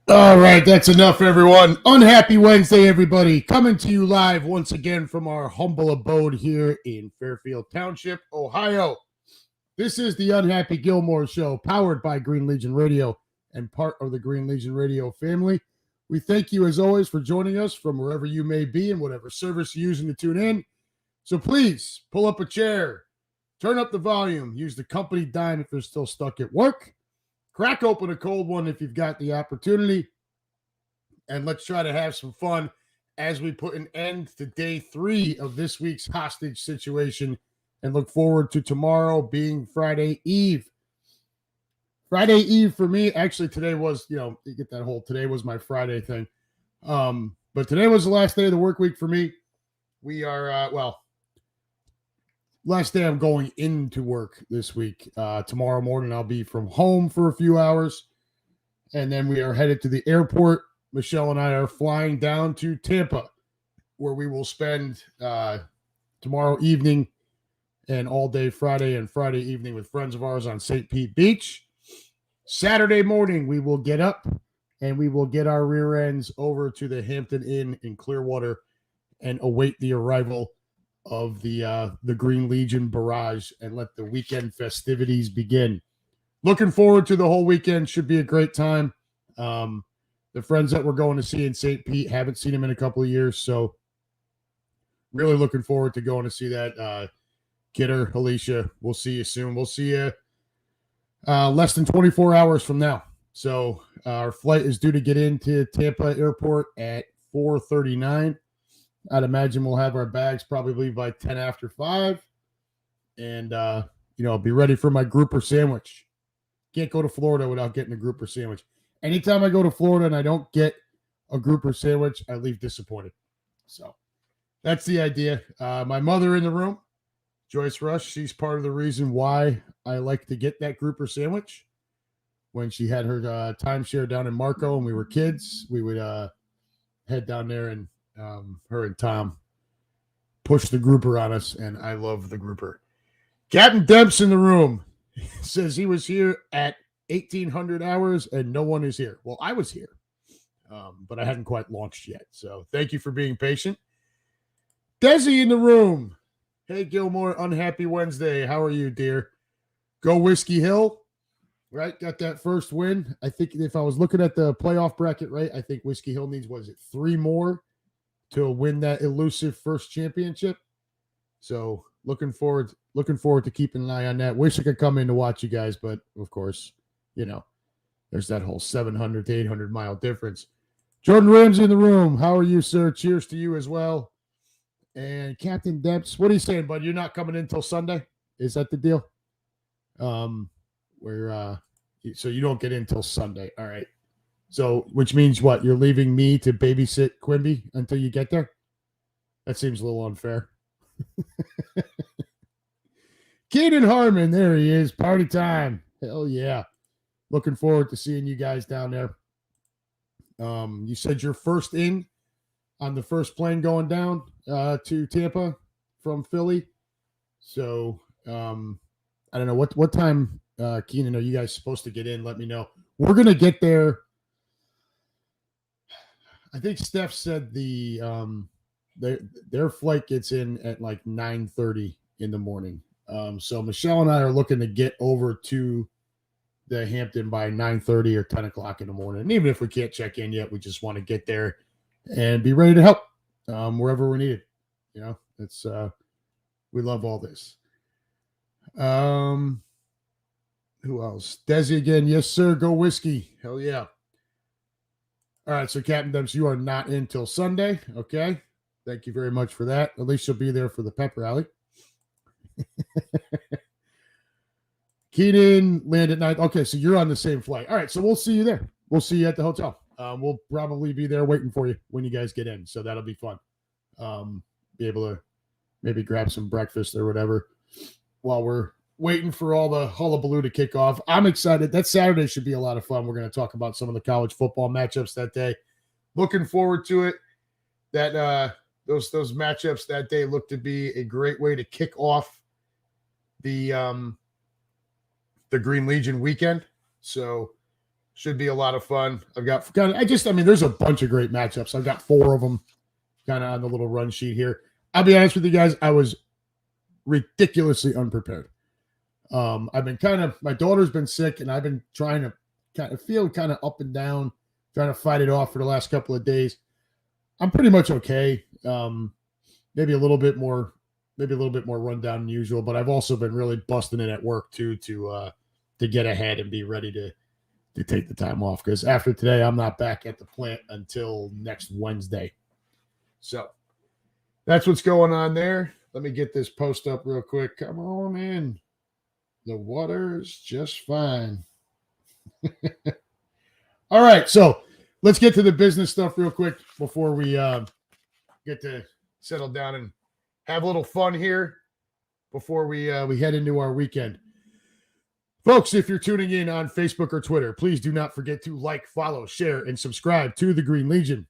All right, that's enough, everyone. Unhappy Wednesday, everybody. Coming to you live once again from our humble abode here in Fairfield Township, Ohio. This is the Unhappy Gilmore Show, powered by Green Legion Radio and part of the Green Legion Radio family. We thank you, as always, for joining us from wherever you may be and whatever service you're using to tune in. So please pull up a chair, turn up the volume, use the company dime if you're still stuck at work. Crack open a cold one if you've got the opportunity, and let's try to have some fun as we put an end to day 3 of this week's hostage situation and look forward to tomorrow being Friday Eve. Friday Eve for me, actually today was, you get that whole today was my Friday thing. But today was the last day of the work week for me. We are, last day I'm going into work this week. Tomorrow morning I'll be from home for a few hours, and then we are headed to the airport. Michelle and I are flying down to Tampa, where we will spend tomorrow evening and all day Friday and Friday evening with friends of ours on St. Pete Beach. Saturday morning we will get up and we will get our rear ends over to the Hampton Inn in Clearwater and await the arrival of the Green Legion barrage and let the weekend festivities begin. Looking forward to the whole weekend. Should be a great time. The friends that we're going to see in St. Pete, haven't seen them in a couple of years, so really looking forward to going to see that. Kidder, Alicia, we'll see you soon. We'll see you less than 24 hours from now. So our flight is due to get into Tampa Airport at 4:39. I'd imagine we'll have our bags probably by 10 after 5. And, I'll be ready for my grouper sandwich. Can't go to Florida without getting a grouper sandwich. Anytime I go to Florida and I don't get a grouper sandwich, I leave disappointed. So that's the idea. My mother in the room, Joyce Rush, she's part of the reason why I like to get that grouper sandwich. When she had her timeshare down in Marco and we were kids, we would head down there and her and Tom push the grouper on us, and I love the grouper. Captain Demp's in the room. Says he was here at 1,800 hours and no one is here. Well, I was here, but I hadn't quite launched yet. So thank you for being patient. Desi in the room. Hey, Gilmore, unhappy Wednesday. How are you, dear? Go Whiskey Hill. Right, got that first win. I think if I was looking at the playoff bracket, right, I think Whiskey Hill needs, 3 more to win that elusive first championship. So looking forward to keeping an eye on that. Wish I could come in to watch you guys, but of course, there's that whole 700 to 800 mile difference. Jordan Ramsey in the room. How are you, sir? Cheers to you as well. And Captain Demp's, what are you saying, bud? You're not coming in until Sunday? Is that the deal? So you don't get in until Sunday. All right. So, which means what? You're leaving me to babysit Quimby until you get there? That seems a little unfair. Keenan Harmon, there he is. Party time. Hell yeah. Looking forward to seeing you guys down there. You said you're first in on the first plane going down to Tampa from Philly. So, I don't know. What time, Keenan, are you guys supposed to get in? Let me know. We're going to get there. I think Steph said their flight gets in at like 9:30 in the morning. So Michelle and I are looking to get over to the Hampton by 9:30 or 10 o'clock in the morning. And even if we can't check in yet, we just want to get there and be ready to help wherever we're needed. It's we love all this. Who else? Desi again. Yes, sir. Go Whiskey. Hell yeah. All right, so Captain Dempsey, you are not in till Sunday. Okay. Thank you very much for that. At least you'll be there for the pep rally. Keenan landed at 9. Okay, so you're on the same flight. All right, so we'll see you there. We'll see you at the hotel. We'll probably be there waiting for you when you guys get in, so that'll be fun. Be able to maybe grab some breakfast or whatever while we're waiting for all the hullabaloo to kick off. I'm excited. That Saturday should be a lot of fun. We're going to talk about some of the college football matchups that day. Looking forward to it. That those matchups that day look to be a great way to kick off the Green Legion weekend. So Should be a lot of fun. There's a bunch of great matchups. I've got 4 of them kind of on the little run sheet here. I'll be honest with you guys. I was ridiculously unprepared. My daughter's been sick, and I've been trying to kind of feel kind of up and down, trying to fight it off for the last couple of days. I'm pretty much okay. Maybe a little bit more run down than usual, but I've also been really busting it at work too to get ahead and be ready to take the time off, because after today, I'm not back at the plant until next Wednesday. So that's what's going on there. Let me get this post up real quick. Come on in. The water's just fine. All right, so let's get to the business stuff real quick before we get to settle down and have a little fun here before we head into our weekend. Folks, if you're tuning in on Facebook or Twitter, please do not forget to like, follow, share, and subscribe to the Green Legion.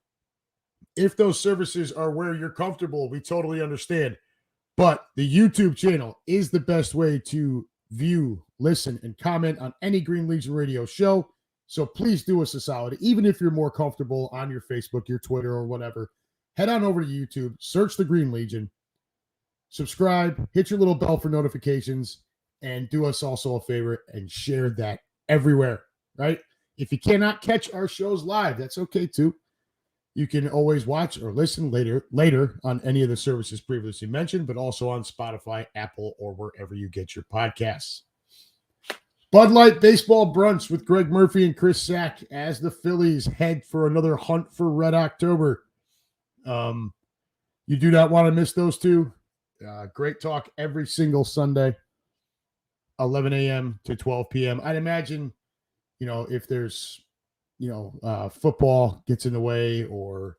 If those services are where you're comfortable, we totally understand. But the YouTube channel is the best way to view, listen, and comment on any Green Legion radio show. So please do us a solid. Even if you're more comfortable on your Facebook, your Twitter, or whatever, head on over to YouTube, search the Green Legion, subscribe, hit your little bell for notifications, and do us also a favor and share that everywhere, right? If you cannot catch our shows live, that's okay too. You can always watch or listen later on any of the services previously mentioned, but also on Spotify, Apple, or wherever you get your podcasts. Bud Light Baseball Brunch with Greg Murphy and Chris Sack as the Phillies head for another hunt for Red October. You do not want to miss those two. Great talk every single Sunday, 11 a.m. to 12 p.m. I'd imagine, if there's, football gets in the way or,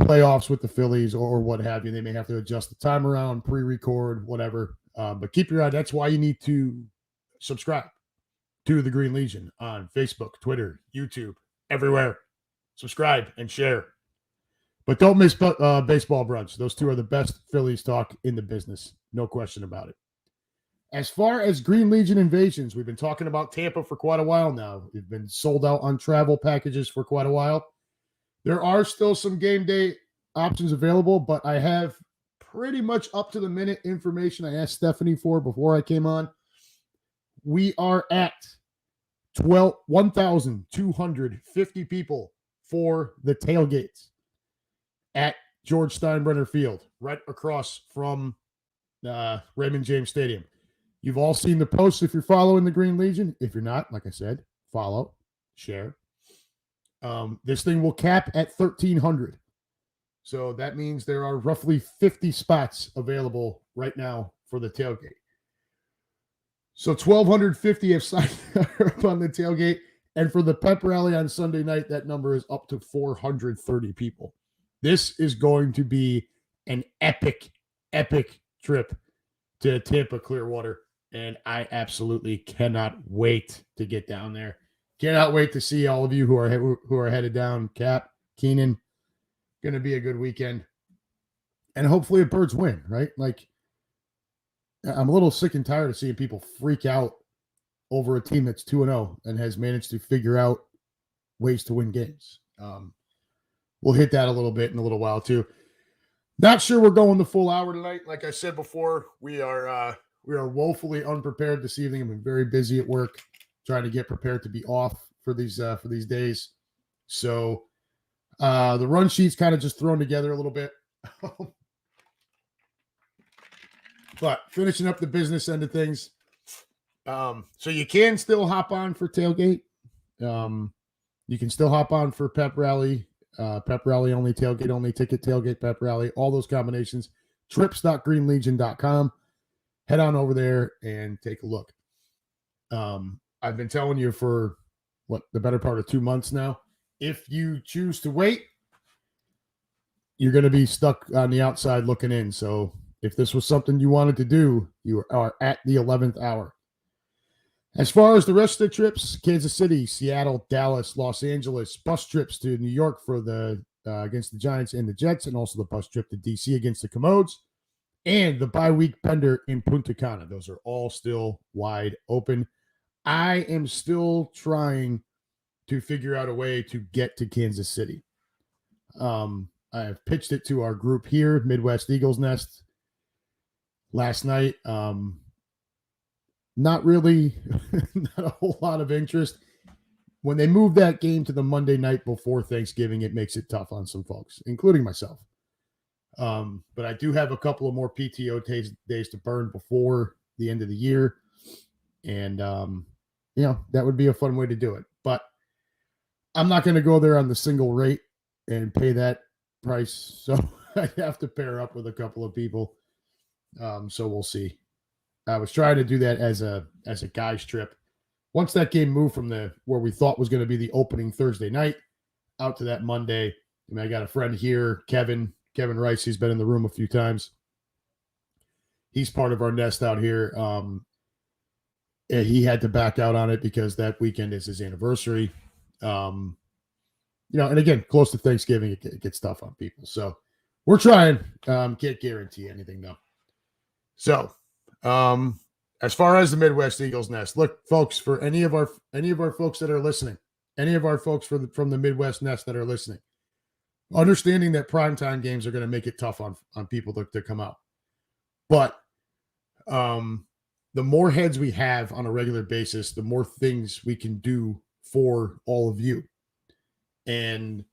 playoffs with the Phillies or what have you, they may have to adjust the time around, pre-record, whatever. But keep your eye. That's why you need to subscribe to the Green Legion on Facebook, Twitter, YouTube, everywhere. Subscribe and share. But don't miss Baseball Brunch. Those two are the best Phillies talk in the business. No question about it. As far as Green Legion invasions, we've been talking about Tampa for quite a while now. We've been sold out on travel packages for quite a while. There are still some game day options available, but I have pretty much up to the minute information I asked Stephanie for before I came on. We are at 1,250 people for the tailgates at George Steinbrenner Field, right across from Raymond James Stadium. You've all seen the posts if you're following the Green Legion. If you're not, like I said, follow, share. This thing will cap at 1,300. So that means there are roughly 50 spots available right now for the tailgate. So 1,250 have signed up on the tailgate. And for the pep rally on Sunday night, that number is up to 430 people. This is going to be an epic, epic trip to Tampa Clearwater. And I absolutely cannot wait to get down there. Cannot wait to see all of you who are headed down. Cap, Keenan, going to be a good weekend. And hopefully the Birds win, right? Like, I'm a little sick and tired of seeing people freak out over a team that's 2-0 and has managed to figure out ways to win games. We'll hit that a little bit in a little while too. Not sure we're going the full hour tonight. Like I said before, we are woefully unprepared this evening. I've been very busy at work trying to get prepared to be off for these days. So the run sheet's kind of just thrown together a little bit. But finishing up the business end of things. So you can still hop on for tailgate. You can still hop on for pep rally only, tailgate only, ticket tailgate, pep rally, all those combinations. trips.greenlegion.com. Head on over there and take a look. I've been telling you for the better part of 2 months now. If you choose to wait, you're going to be stuck on the outside looking in. So if this was something you wanted to do, you are at the 11th hour. As far as the rest of the trips, Kansas City, Seattle, Dallas, Los Angeles, bus trips to New York for the against the Giants and the Jets, and also the bus trip to DC against the Commodes, and the bye week bender in Punta Cana. Those are all still wide open. I am still trying to figure out a way to get to Kansas City. I have pitched it to our group here, Midwest Eagles Nest, last night. Not really, not a whole lot of interest. When they move that game to the Monday night before Thanksgiving, it makes it tough on some folks, including myself. But I do have a couple of more PTO days to burn before the end of the year. And, that would be a fun way to do it. But I'm not going to go there on the single rate and pay that price. So I have to pair up with a couple of people. So we'll see. I was trying to do that as a guys trip. Once that game moved from where we thought was going to be the opening Thursday night out to that Monday. I got a friend here, Kevin Rice. He's been in the room a few times. He's part of our nest out here. He had to back out on it because that weekend is his anniversary. And again, close to Thanksgiving, it gets tough on people. So we're trying. Can't guarantee anything though. So, as far as the Midwest Eagles Nest, look, folks, for any of our folks that are listening, any of our folks from the Midwest Nest that are listening, understanding that primetime games are going to make it tough on people to come out. But the more heads we have on a regular basis, the more things we can do for all of you. And,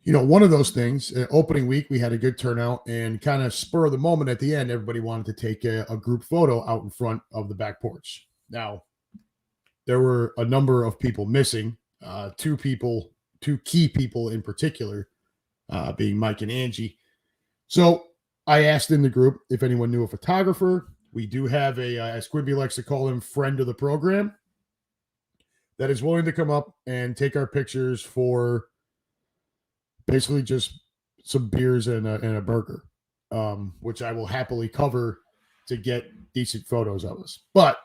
one of those things, opening week, we had a good turnout, and kind of spur of the moment at the end, everybody wanted to take a group photo out in front of the back porch. Now, there were a number of people missing, two key people in particular, being Mike and Angie. So I asked in the group if anyone knew a photographer. We do have as Quimby likes to call him, friend of the program, that is willing to come up and take our pictures for basically just some beers and a burger, which I will happily cover to get decent photos of us. But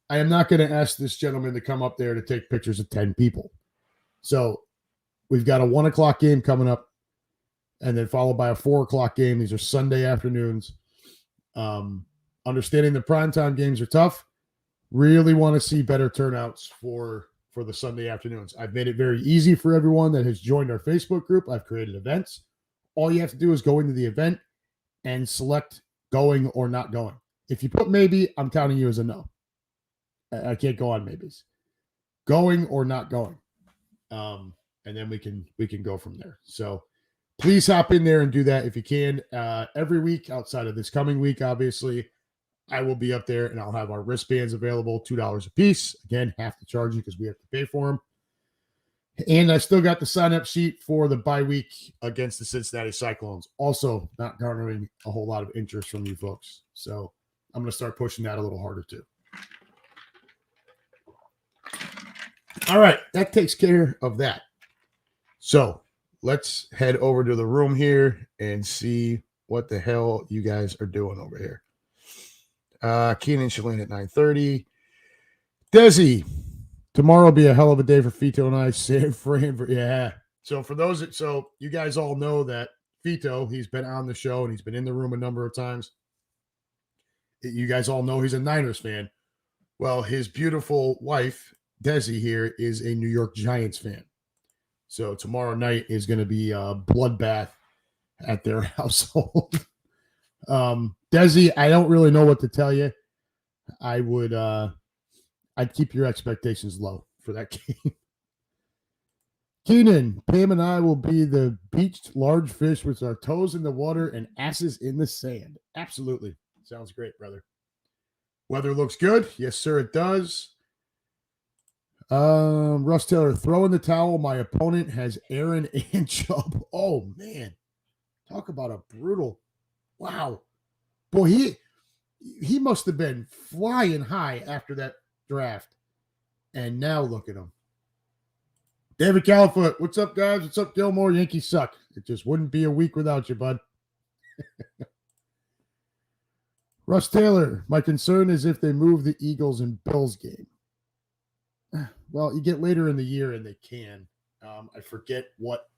I am not going to ask this gentleman to come up there to take pictures of 10 people. So we've got a 1:00 game coming up, and then followed by a 4:00 game. These are Sunday afternoons. Understanding the primetime games are tough. Really want to see better turnouts for the Sunday afternoons. I've made it very easy for everyone that has joined our Facebook group. I've created events. All you have to do is go into the event and select going or not going. If you put maybe, I'm counting you as a no. I can't go on maybes. Going or not going. And then we can go from there. So please hop in there and do that if you can. Every week outside of this coming week, obviously, I will be up there and I'll have our wristbands available, $2 a piece. Again, have to charge you because we have to pay for them. And I still got the sign-up sheet for the bye week against the Cincinnati Cyclones. Also not garnering a whole lot of interest from you folks. So I'm going to start pushing that a little harder too. All right, that takes care of that. So let's head over to the room here and see what the hell you guys are doing over here. Keenan Shalane at 9:30. Desi, tomorrow will be a hell of a day for Fito and I. San Fran, yeah. So so you guys all know that Fito, he's been on the show and he's been in the room a number of times. You guys all know he's a Niners fan. Well, his beautiful wife, Desi here, is a New York Giants fan. So tomorrow night is going to be a bloodbath at their household. Desi, I don't really know what to tell you. I'd keep your expectations low for that game. Keenan, Pam and I will be the beached large fish with our toes in the water and asses in the sand. Absolutely. Sounds great, brother. Weather looks good. Yes, sir, it does. Russ Taylor, throw in the towel. My opponent has Aaron and Chubb. Oh, man. Talk about a brutal. Wow. Boy, he must have been flying high after that draft. And now look at him. David Califoot, what's up, guys? What's up, Gilmore? Yankees suck. It just wouldn't be a week without you, bud. Russ Taylor, my concern is if they move the Eagles and Bills game. Well, you get later in the year and they can. I forget what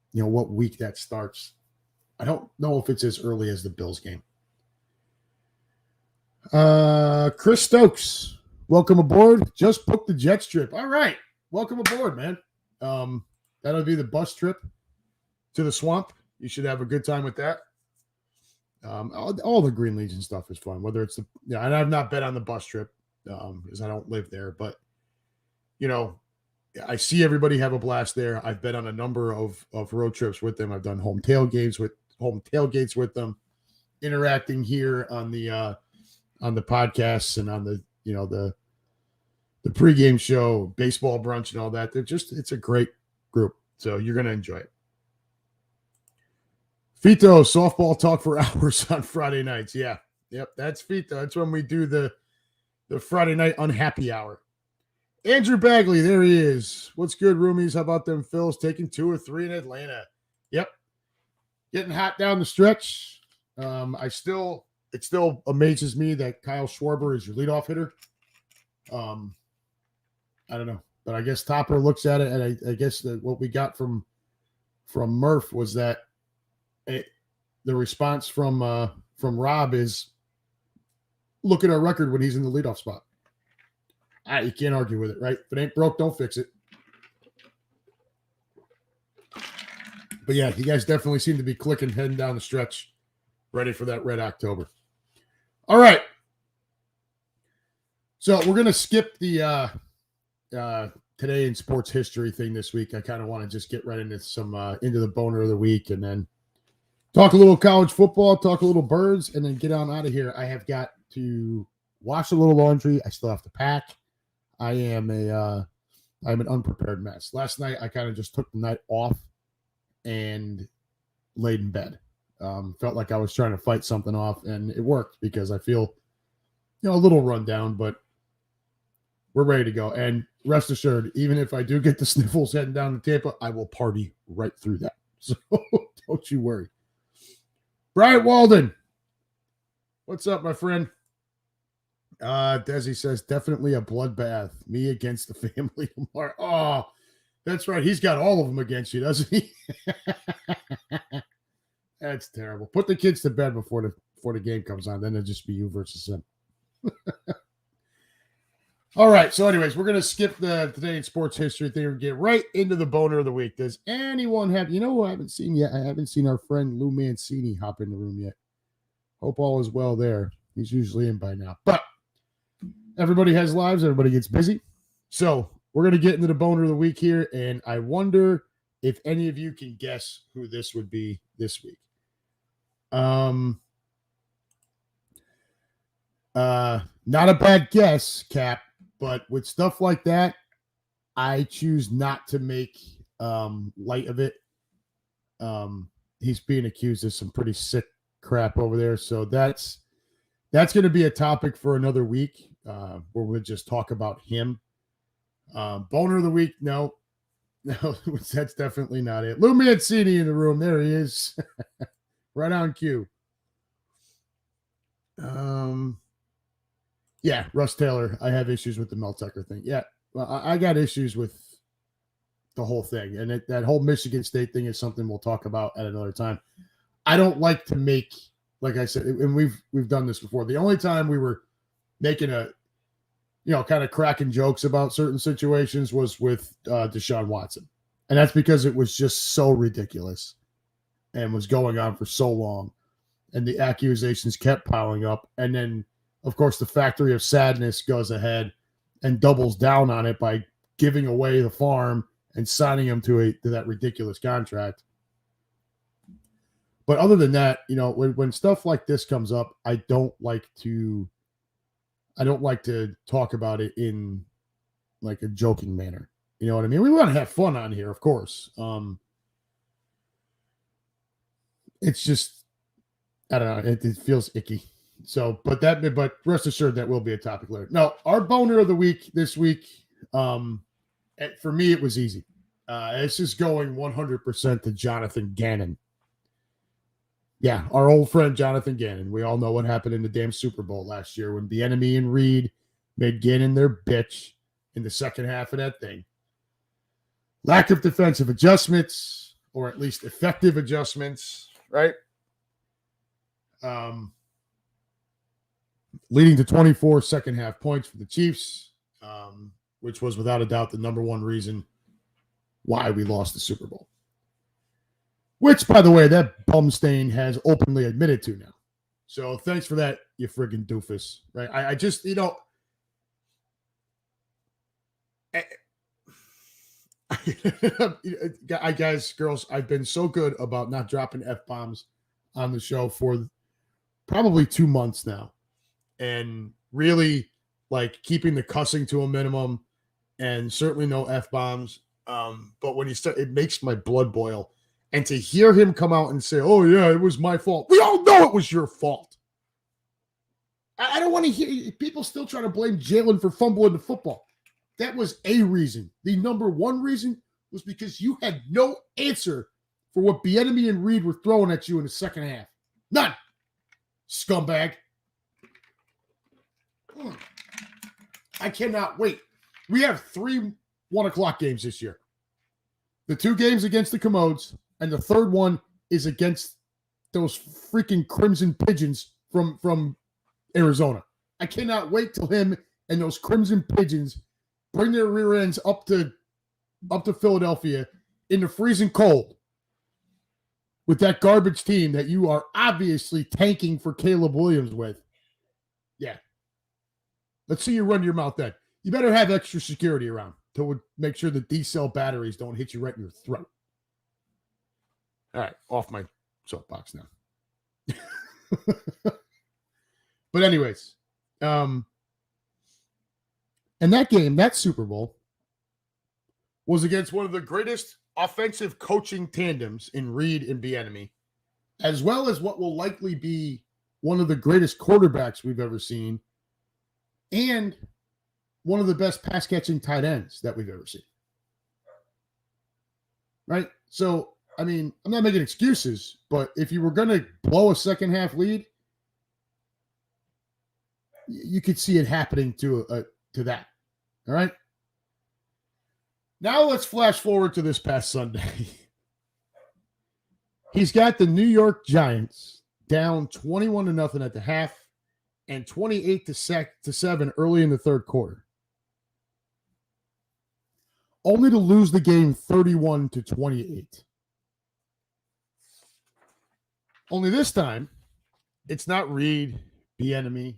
week that starts. I don't know if it's as early as the Bills game. Chris Stokes, welcome aboard. Just booked the Jets trip. All right. Welcome aboard, man. That'll be the bus trip to the swamp. You should have a good time with that. All the Green Legion stuff is fun, whether it's and I've not been on the bus trip because I don't live there, but I see everybody have a blast there. I've been on a number of road trips with them. I've done home tailgates with them, interacting here on the podcasts and on the pregame show, baseball brunch and all that. It's a great group. So you're going to enjoy it. Fito, softball talk for hours on Friday nights. Yeah. Yep. That's Fito. That's when we do the Friday night unhappy hour. Andrew Bagley, there he is. What's good, roomies? How about them Phils taking 2 or 3 in Atlanta? Yep. Getting hot down the stretch. It still amazes me that Kyle Schwarber is your leadoff hitter. I don't know, but I guess Topper looks at it, and I guess that what we got from Murph was that the response from Rob is look at our record when he's in the leadoff spot. You can't argue with it, right? If it ain't broke, don't fix it. But yeah, you guys definitely seem to be clicking, heading down the stretch, ready for that red October. All right. So we're going to skip the today in sports history thing this week. I kind of want to just get right into into the boner of the week and then talk a little college football, talk a little birds, and then get on out of here. I have got to wash a little laundry. I still have to pack. I'm an unprepared mess. Last night, I kind of just took the night off and laid in bed. Felt like I was trying to fight something off, and it worked because I feel, a little run down, but we're ready to go. And rest assured, even if I do get the sniffles heading down to Tampa, I will party right through that. So don't you worry. Bryant Walden, what's up, my friend? Desi says, definitely a bloodbath. Me against the family tomorrow. Oh, that's right. He's got all of them against you, doesn't he? That's terrible. Put the kids to bed before the game comes on. Then it'll just be you versus them. All right. So anyways, we're going to skip the today in sports history thing and get right into the boner of the week. Does anyone have, who I haven't seen yet? I haven't seen our friend Lou Mancini hop in the room yet. Hope all is well there. He's usually in by now. But everybody has lives. Everybody gets busy. So we're going to get into the boner of the week here. And I wonder if any of you can guess who this would be this week. Not a bad guess, Cap, but with stuff like that, I choose not to make light of it. He's being accused of some pretty sick crap over there. So that's going to be a topic for another week where we'll just talk about him. Boner of the week, no, that's definitely not it. Lou Mancini in the room. There he is. Right on cue. Yeah, Russ Taylor. I have issues with the Mel Tucker thing. Yeah, well, I got issues with the whole thing, and that whole Michigan State thing is something we'll talk about at another time. I don't like to make, like I said, and we've done this before. The only time we were making kind of cracking jokes about certain situations was with Deshaun Watson, and that's because it was just so ridiculous and was going on for so long, and the accusations kept piling up, and then, of course, the Factory of Sadness goes ahead and doubles down on it by giving away the farm and signing him to that ridiculous contract. But other than that, when stuff like this comes up, I don't like to talk about it in like a joking manner. You know what I mean? We want to have fun on here, of course. It's just, I don't know. It feels icky. So, but rest assured that will be a topic later. No, our boner of the week this week, for me, it was easy. It's just going 100% to Jonathan Gannon. Yeah, our old friend Jonathan Gannon. We all know what happened in the damn Super Bowl last year when Bieniemy and Reed made Gannon their bitch in the second half of that thing. Lack of defensive adjustments, or at least effective adjustments, right? leading to 24 second half points for the Chiefs, which was without a doubt the number one reason why we lost the Super Bowl. Which, by the way, that bum stain has openly admitted to now. So thanks for that, you friggin' doofus. Right? I just, guys, girls, I've been so good about not dropping F-bombs on the show for probably 2 months now. And really, like, keeping the cussing to a minimum and certainly no F-bombs. But when you start, it makes my blood boil. And to hear him come out and say, oh, yeah, it was my fault. We all know it was your fault. I don't want to hear people still trying to blame Jalen for fumbling the football. That was a reason. The number one reason was because you had no answer for what Bieniemy and Reed were throwing at you in the second half. None. Scumbag. I cannot wait. We have 3 1:00 games this year. The 2 games against the Commodes, and the third one is against those freaking Crimson Pigeons from Arizona. I cannot wait till him and those Crimson Pigeons bring their rear ends up to Philadelphia in the freezing cold with that garbage team that you are obviously tanking for Caleb Williams with. Yeah. Let's see you run your mouth then. You better have extra security around to make sure the D-cell batteries don't hit you right in your throat. All right, off my soapbox now. But anyways, and that game, that Super Bowl, was against one of the greatest offensive coaching tandems in Reed and Bieniemy, as well as what will likely be one of the greatest quarterbacks we've ever seen, and one of the best pass-catching tight ends that we've ever seen. Right? So, I mean, I'm not making excuses, but if you were going to blow a second-half lead, you could see it happening to that. All right? Now let's flash forward to this past Sunday. He's got the New York Giants down 21-0 at the half and 28-7 early in the third quarter, only to lose the game 31-28. Only this time, it's not Reed, Bieniemy,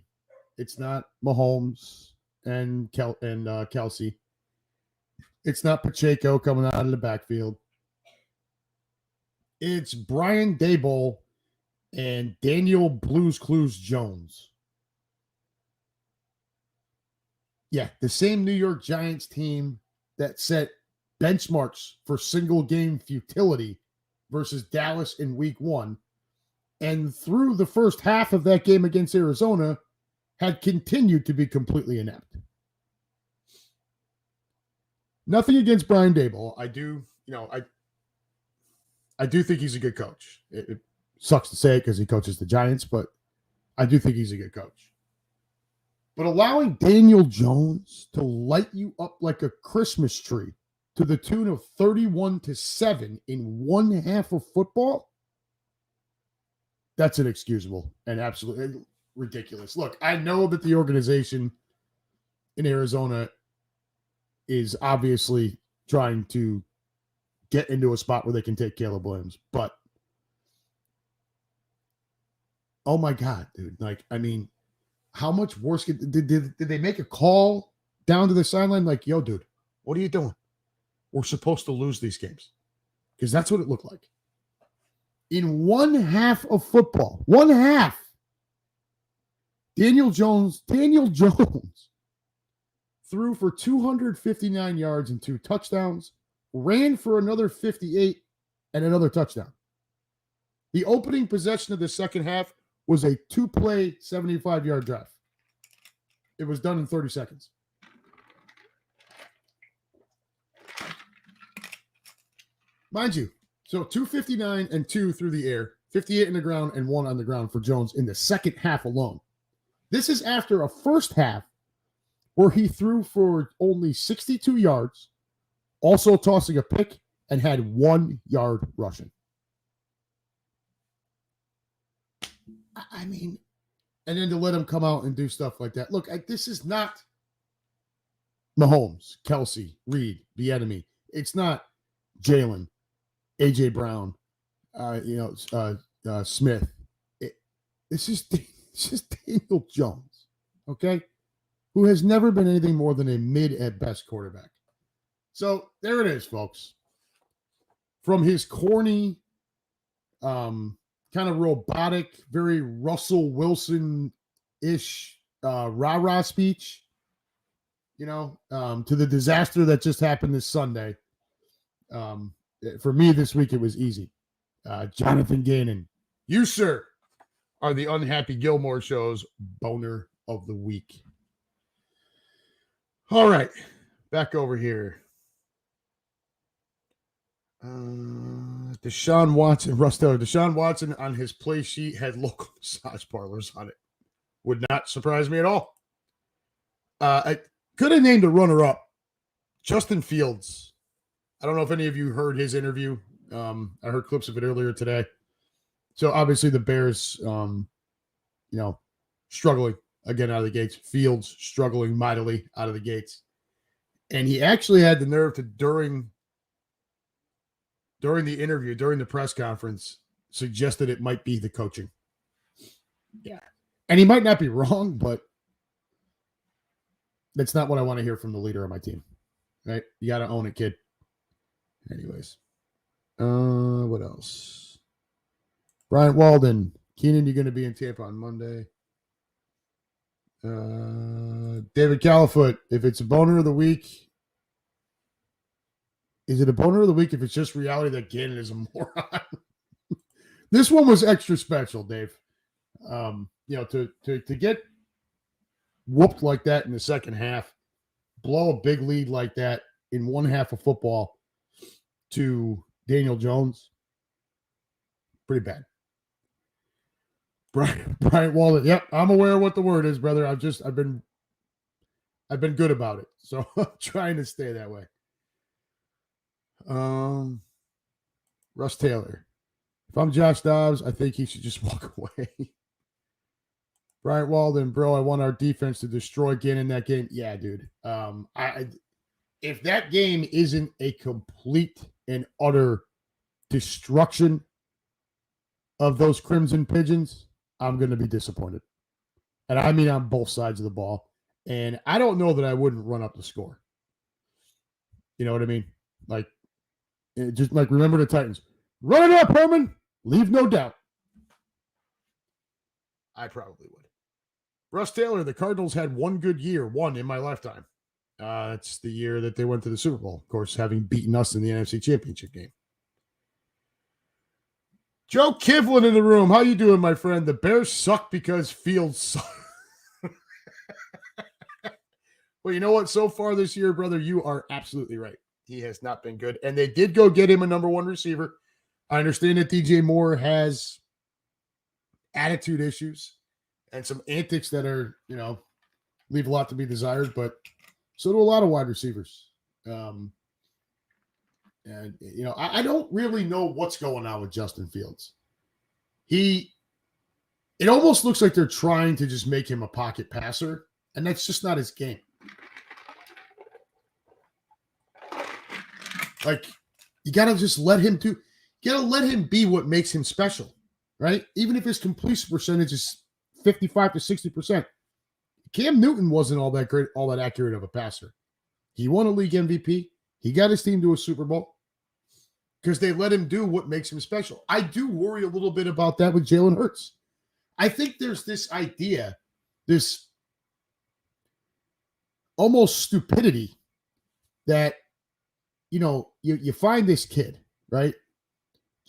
it's not Mahomes and Kelsey. It's not Pacheco coming out of the backfield. It's Brian Daboll and Daniel Blues Clues Jones. Yeah, the same New York Giants team that set benchmarks for single game futility versus Dallas in week 1. And through the first half of that game against Arizona, had continued to be completely inept. Nothing against Brian Daboll. I do think he's a good coach. It sucks to say it because he coaches the Giants, but I do think he's a good coach. But allowing Daniel Jones to light you up like a Christmas tree to the tune of 31-7 in one half of football, that's inexcusable and absolutely ridiculous. Look, I know that the organization in Arizona is obviously trying to get into a spot where they can take Caleb Williams, but oh my God, dude. Like, I mean, how much worse did they make a call down to the sideline? Like, yo, dude, what are you doing? We're supposed to lose these games. Because that's what it looked like. In one half of football, one half, Daniel Jones threw for 259 yards and 2 touchdowns, ran for another 58 and another touchdown. The opening possession of the second half was a 2-play, 75-yard drive. It was done in 30 seconds. Mind you, so 259 and 2 through the air, 58 in the ground and 1 on the ground for Jones in the second half alone. This is after a first half where he threw for only 62 yards, also tossing a pick, and had 1 yard rushing. I mean, And then to let him come out and do stuff like that. Look, this is not Mahomes, Kelsey, Reed, the enemy. It's not Jalen, A.J. Brown, Smith. This is Daniel Jones, okay, who has never been anything more than a mid at best quarterback. So there it is, folks. From his corny, kind of robotic, very Russell Wilson-ish rah-rah speech, to the disaster that just happened this Sunday. For me this week, it was easy. Jonathan Gannon, you, sir, are the Unhappy Gilmore Show's boner of the week. All right, back over here. Deshaun Watson on his play sheet had local massage parlors on it. Would not surprise me at all. I could have named a runner-up, Justin Fields. I don't know if any of you heard his interview. I heard clips of it earlier today. So obviously the Bears, struggling again out of the gates. Fields struggling mightily out of the gates. And he actually had the nerve to, during the interview, during the press conference, suggested it might be the coaching. Yeah. And he might not be wrong, but that's not what I want to hear from the leader of my team. Right? You got to own it, kid. Anyways. What else? Brian Walden. Keenan, you're going to be in Tampa on Monday. David Califoot. If it's a boner of the week, is it a boner of the week if it's just reality that Gannon is a moron? This one was extra special, Dave. To get whooped like that in the second half, blow a big lead like that in one half of football to Daniel Jones, pretty bad. Brian Walden. Yep, I'm aware of what the word is, brother. I've been good about it, so I'm trying to stay that way. Russ Taylor. If I'm Josh Dobbs, I think he should just walk away. Brian Walden, bro, I want our defense to destroy Gannon in that game. Yeah, dude. If that game isn't a complete and utter destruction of those Crimson Pigeons, I'm going to be disappointed. And I mean on both sides of the ball. And I don't know that I wouldn't run up the score. You know what I mean? Remember the Titans. Run it up, Herman. Leave no doubt. I probably would. Russ Taylor, the Cardinals had one good year, one in my lifetime. That's the year that they went to the Super Bowl, of course, having beaten us in the NFC Championship game. Joe Kivlin in the room. How you doing, my friend? The Bears suck because Fields suck. Well, you know what? So far this year, brother, you are absolutely right. He has not been good. And they did go get him a number one receiver. I understand that DJ Moore has attitude issues and some antics that are, leave a lot to be desired, but so do a lot of wide receivers. I don't really know what's going on with Justin Fields. It almost looks like they're trying to just make him a pocket passer, and that's just not his game. You got to just let him be what makes him special, right? Even if his completion percentage is 55 to 60%. Cam Newton wasn't all that great, all that accurate of a passer. He won a league MVP. He got his team to a Super Bowl because they let him do what makes him special. I do worry a little bit about that with Jalen Hurts. I think there's this idea, this almost stupidity that, you find this kid, right?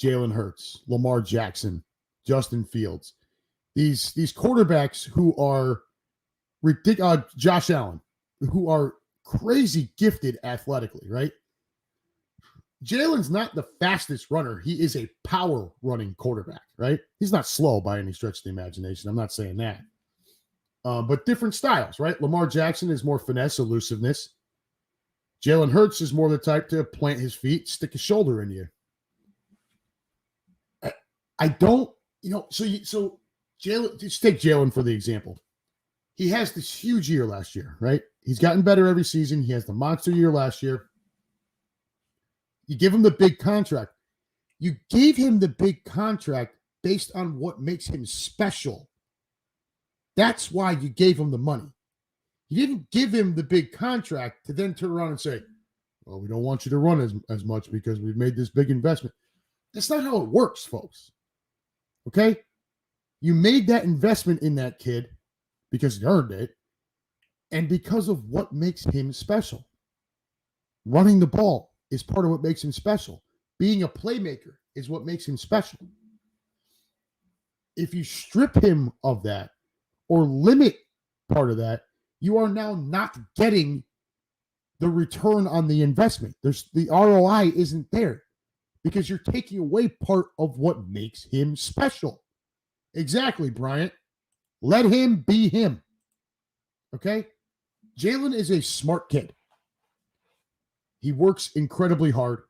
Jalen Hurts, Lamar Jackson, Justin Fields, these quarterbacks who are ridiculous, Josh Allen, who are crazy gifted athletically, right? Jalen's not the fastest runner. He is a power running quarterback, right? He's not slow by any stretch of the imagination. I'm not saying that. But different styles, right? Lamar Jackson is more finesse, elusiveness. Jalen Hurts is more the type to plant his feet, stick his shoulder in you. I don't, so Jalen, just take Jalen for the example. He has this huge year last year, right? He's gotten better every season. He has the monster year last year. You give him the big contract. You gave him the big contract based on what makes him special. That's why you gave him the money. You didn't give him the big contract to then turn around and say, well, we don't want you to run as much because we've made this big investment. That's not how it works, folks. Okay? You made that investment in that kid because he earned it and because of what makes him special. Running the ball is part of what makes him special. Being a playmaker is what makes him special. If you strip him of that or limit part of that, you are now not getting the return on the investment. The ROI isn't there because you're taking away part of what makes him special. Exactly, Bryant. Let him be him. Okay? Jalen is a smart kid. He works incredibly hard.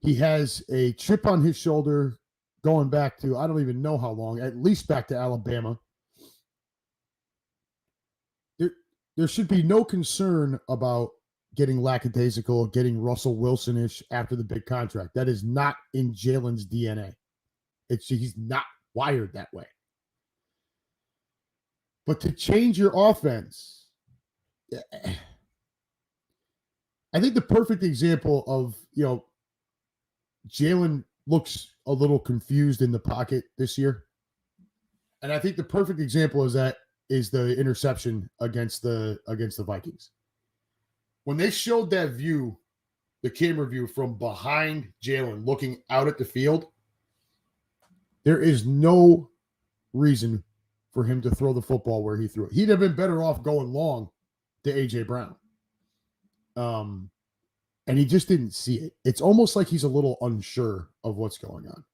He has a chip on his shoulder going back to, I don't even know how long, at least back to Alabama. There should be no concern about getting lackadaisical, getting Russell Wilson-ish after the big contract. That is not in Jalen's DNA. He's not wired that way. But to change your offense, I think the perfect example of, Jalen looks a little confused in the pocket this year. And I think the perfect example is the interception against the Vikings. When they showed that view, the camera view from behind Jalen looking out at the field, there is no reason for him to throw the football where he threw it. He'd have been better off going long to A.J. Brown. And he just didn't see it. It's almost like he's a little unsure of what's going on.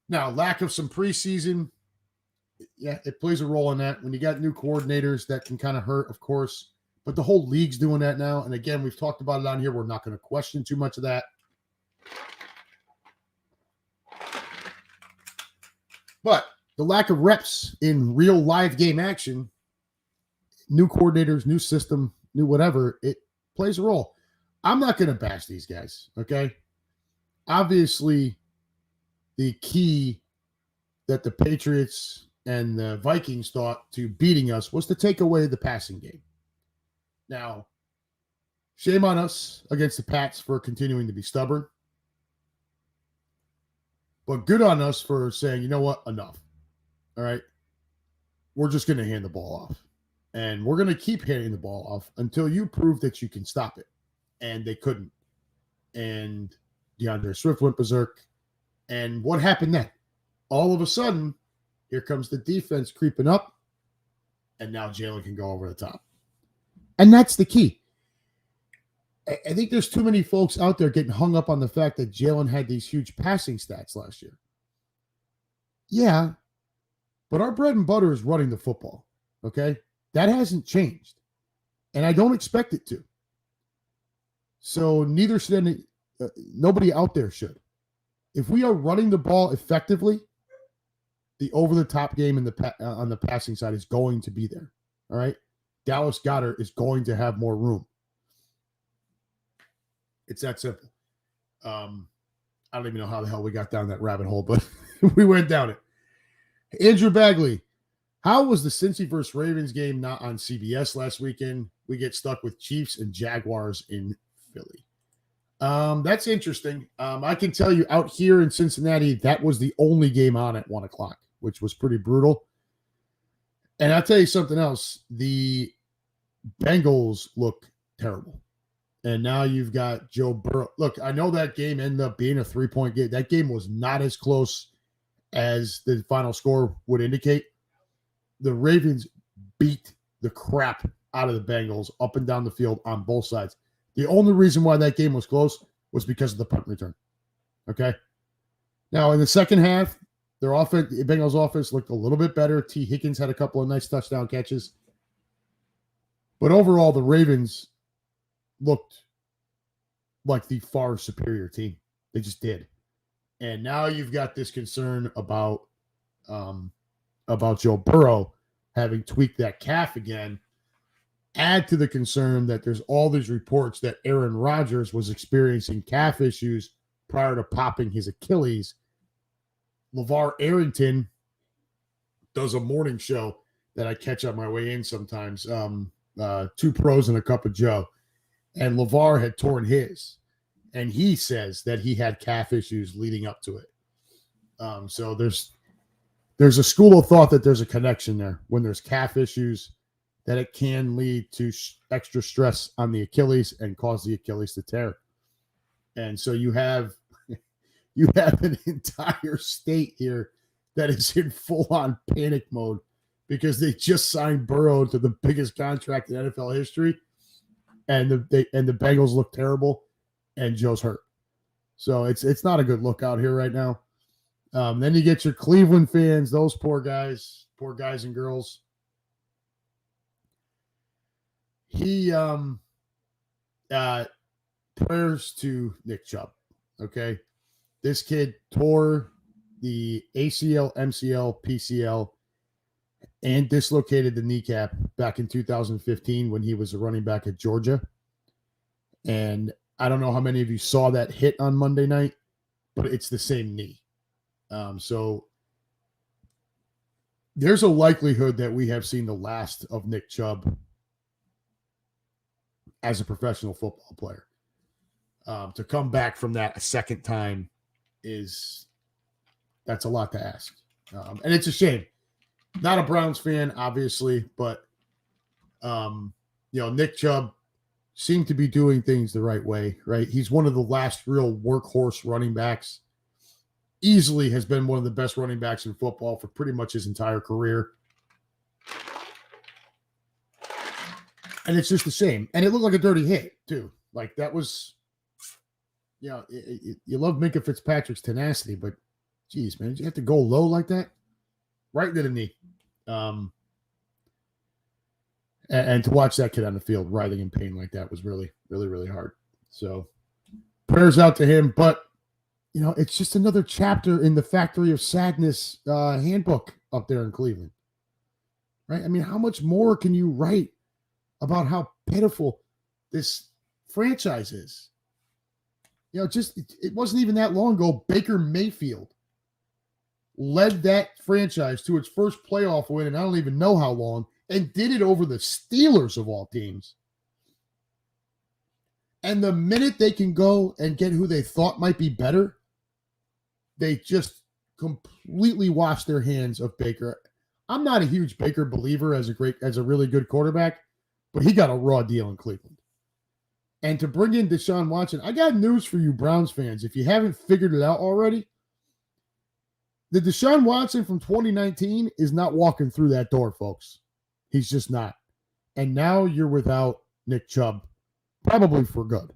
Now, lack of some preseason, yeah, it plays a role in that. When you got new coordinators, that can kind of hurt, of course. But the whole league's doing that now. And again, we've talked about it on here. We're not going to question too much of that. But the lack of reps in real live game action, new coordinators, new system, new whatever, it plays a role. I'm not going to bash these guys, okay? Obviously, the key that the Patriots and the Vikings thought to beating us was to take away the passing game. Now, shame on us against the Pats for continuing to be stubborn. But good on us for saying, you know what, enough. All right? We're just going to hand the ball off. And we're going to keep handing the ball off until you prove that you can stop it. And they couldn't. And DeAndre Swift went berserk. And what happened then? All of a sudden, here comes the defense creeping up. And now Jalen can go over the top. And that's the key. I think there's too many folks out there getting hung up on the fact that Jalen had these huge passing stats last year. Yeah, but our bread and butter is running the football, okay? That hasn't changed, and I don't expect it to. So neither should nobody out there should. If we are running the ball effectively, the over-the-top game on the passing side is going to be there, all right? Dallas Goedert is going to have more room. It's that simple. I don't even know how the hell we got down that rabbit hole, but we went down it. Andrew Bagley, how was the Cincy versus Ravens game not on CBS last weekend? We get stuck with Chiefs and Jaguars in Philly. That's interesting. I can tell you out here in Cincinnati, that was the only game on at 1 o'clock, which was pretty brutal. And I'll tell you something else. The Bengals look terrible. And now you've got Joe Burrow. Look, I know that game ended up being a 3-point game. That game was not as close as the final score would indicate. The Ravens beat the crap out of the Bengals up and down the field on both sides. The only reason why that game was close was because of the punt return. Okay? Now, in the second half, the Bengals offense looked a little bit better. T. Higgins had a couple of nice touchdown catches. But overall, the Ravens looked like the far superior team. They just did. And now you've got this concern about about Joe Burrow having tweaked that calf again, add to the concern that there's all these reports that Aaron Rodgers was experiencing calf issues prior to popping his Achilles. LeVar Arrington does a morning show that I catch on my way in sometimes, Two Pros and a Cup of Joe. And LeVar had torn his. And he says that he had calf issues leading up to it. So there's a school of thought that there's a connection there. When there's calf issues, that it can lead to extra stress on the Achilles and cause the Achilles to tear. And so you have an entire state here that is in full-on panic mode because they just signed Burrow to the biggest contract in NFL history, and the Bengals look terrible, and Joe's hurt. So it's not a good look out here right now. Then you get your Cleveland fans, those poor guys and girls. He prayers to Nick Chubb. Okay. This kid tore the ACL, MCL, PCL, and dislocated the kneecap back in 2015 when he was a running back at Georgia. And I don't know how many of you saw that hit on Monday night, but it's the same knee. So there's a likelihood that we have seen the last of Nick Chubb as a professional football player. To come back from that a second time that's a lot to ask. And it's a shame. Not a Browns fan, obviously, but Nick Chubb seemed to be doing things the right way, right? He's one of the last real workhorse running backs. Easily has been one of the best running backs in football for pretty much his entire career. And it's just a shame. And it looked like a dirty hit, too. Like, that was, you love Minkah Fitzpatrick's tenacity, but, geez, man, did you have to go low like that? Right to the knee. And to watch that kid on the field writhing in pain like that was really, really, really hard. So, prayers out to him. But, it's just another chapter in the Factory of Sadness handbook up there in Cleveland. Right? I mean, how much more can you write about how pitiful this franchise is? It wasn't even that long ago. Baker Mayfield led that franchise to its first playoff win, and I don't even know how long, and did it over the Steelers of all teams. And the minute they can go and get who they thought might be better, they just completely wash their hands of Baker. I'm not a huge Baker believer as a really good quarterback, but he got a raw deal in Cleveland. And to bring in Deshaun Watson, I got news for you Browns fans. If you haven't figured it out already, the Deshaun Watson from 2019 is not walking through that door, folks. He's just not. And now you're without Nick Chubb, probably for good,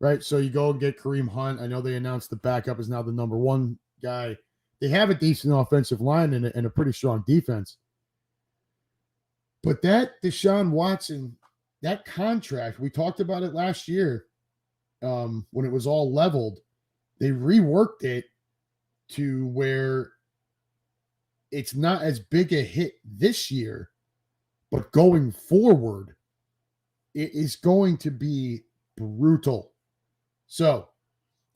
right? So you go and get Kareem Hunt. I know they announced the backup is now the number one guy. They have a decent offensive line and a pretty strong defense. But that Deshaun Watson, that contract, we talked about it last year when it was all leveled. They reworked it to where it's not as big a hit this year, but going forward, it is going to be brutal. So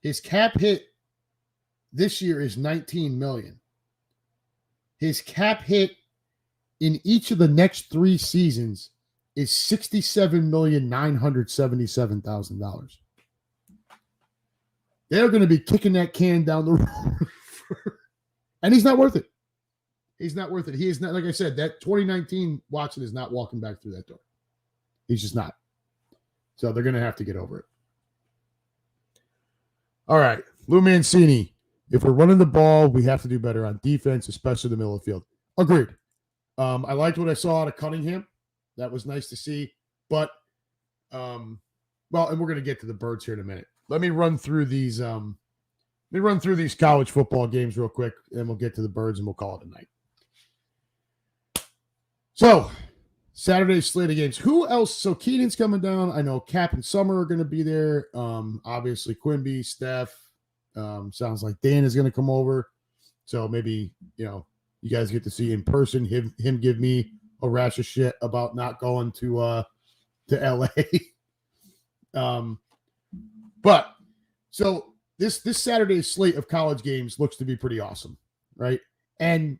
his cap hit this year is $19 million. His cap hit in each of the next 3 seasons is $67,977,000. They're going to be kicking that can down the road. And he's not worth it. He's not worth it. He is not, like I said, that 2019 Watson is not walking back through that door. He's just not. So they're going to have to get over it. All right. Lou Mancini. If we're running the ball, we have to do better on defense, especially the middle of the field. Agreed. I liked what I saw out of Cunningham. That was nice to see. But, and we're going to get to the Birds here in a minute. Let me run through these college football games real quick, and we'll get to the Birds, and we'll call it a night. So, Saturday's slate of games. Who else? So, Keenan's coming down. I know Cap and Summer are going to be there. Obviously, Quimby, Steph. Sounds like Dan is going to come over. So, maybe, You guys get to see in person him give me a rash of shit about not going to LA. But so this Saturday's slate of college games looks to be pretty awesome, right? And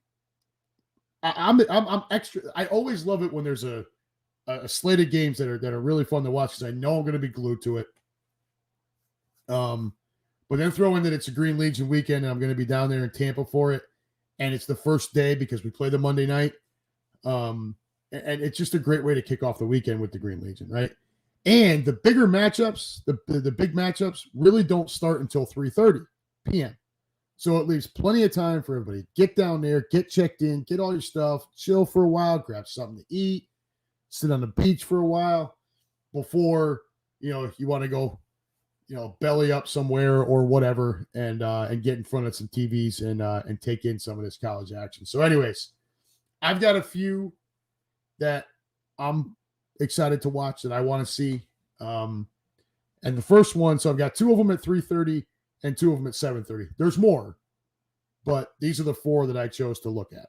I'm extra. I always love it when there's a slate of games that are really fun to watch because I know I'm going to be glued to it. But then throw in that it's a Green Legion weekend and I'm going to be down there in Tampa for it, and it's the first day because we play the Monday night. And it's just a great way to kick off the weekend with the Green Legion, right? And the bigger matchups, the big matchups, really don't start until 3:30 p.m. So it leaves plenty of time for everybody. Get down there, get checked in, get all your stuff, chill for a while, grab something to eat, sit on the beach for a while before you want to go, belly up somewhere or whatever, and get in front of some TVs and take in some of this college action. So, anyways, I've got a few that I'm excited to watch that I want to see. And the first one, so I've got two of them at 3:30 and two of them at 7:30. There's more, but these are the four that I chose to look at.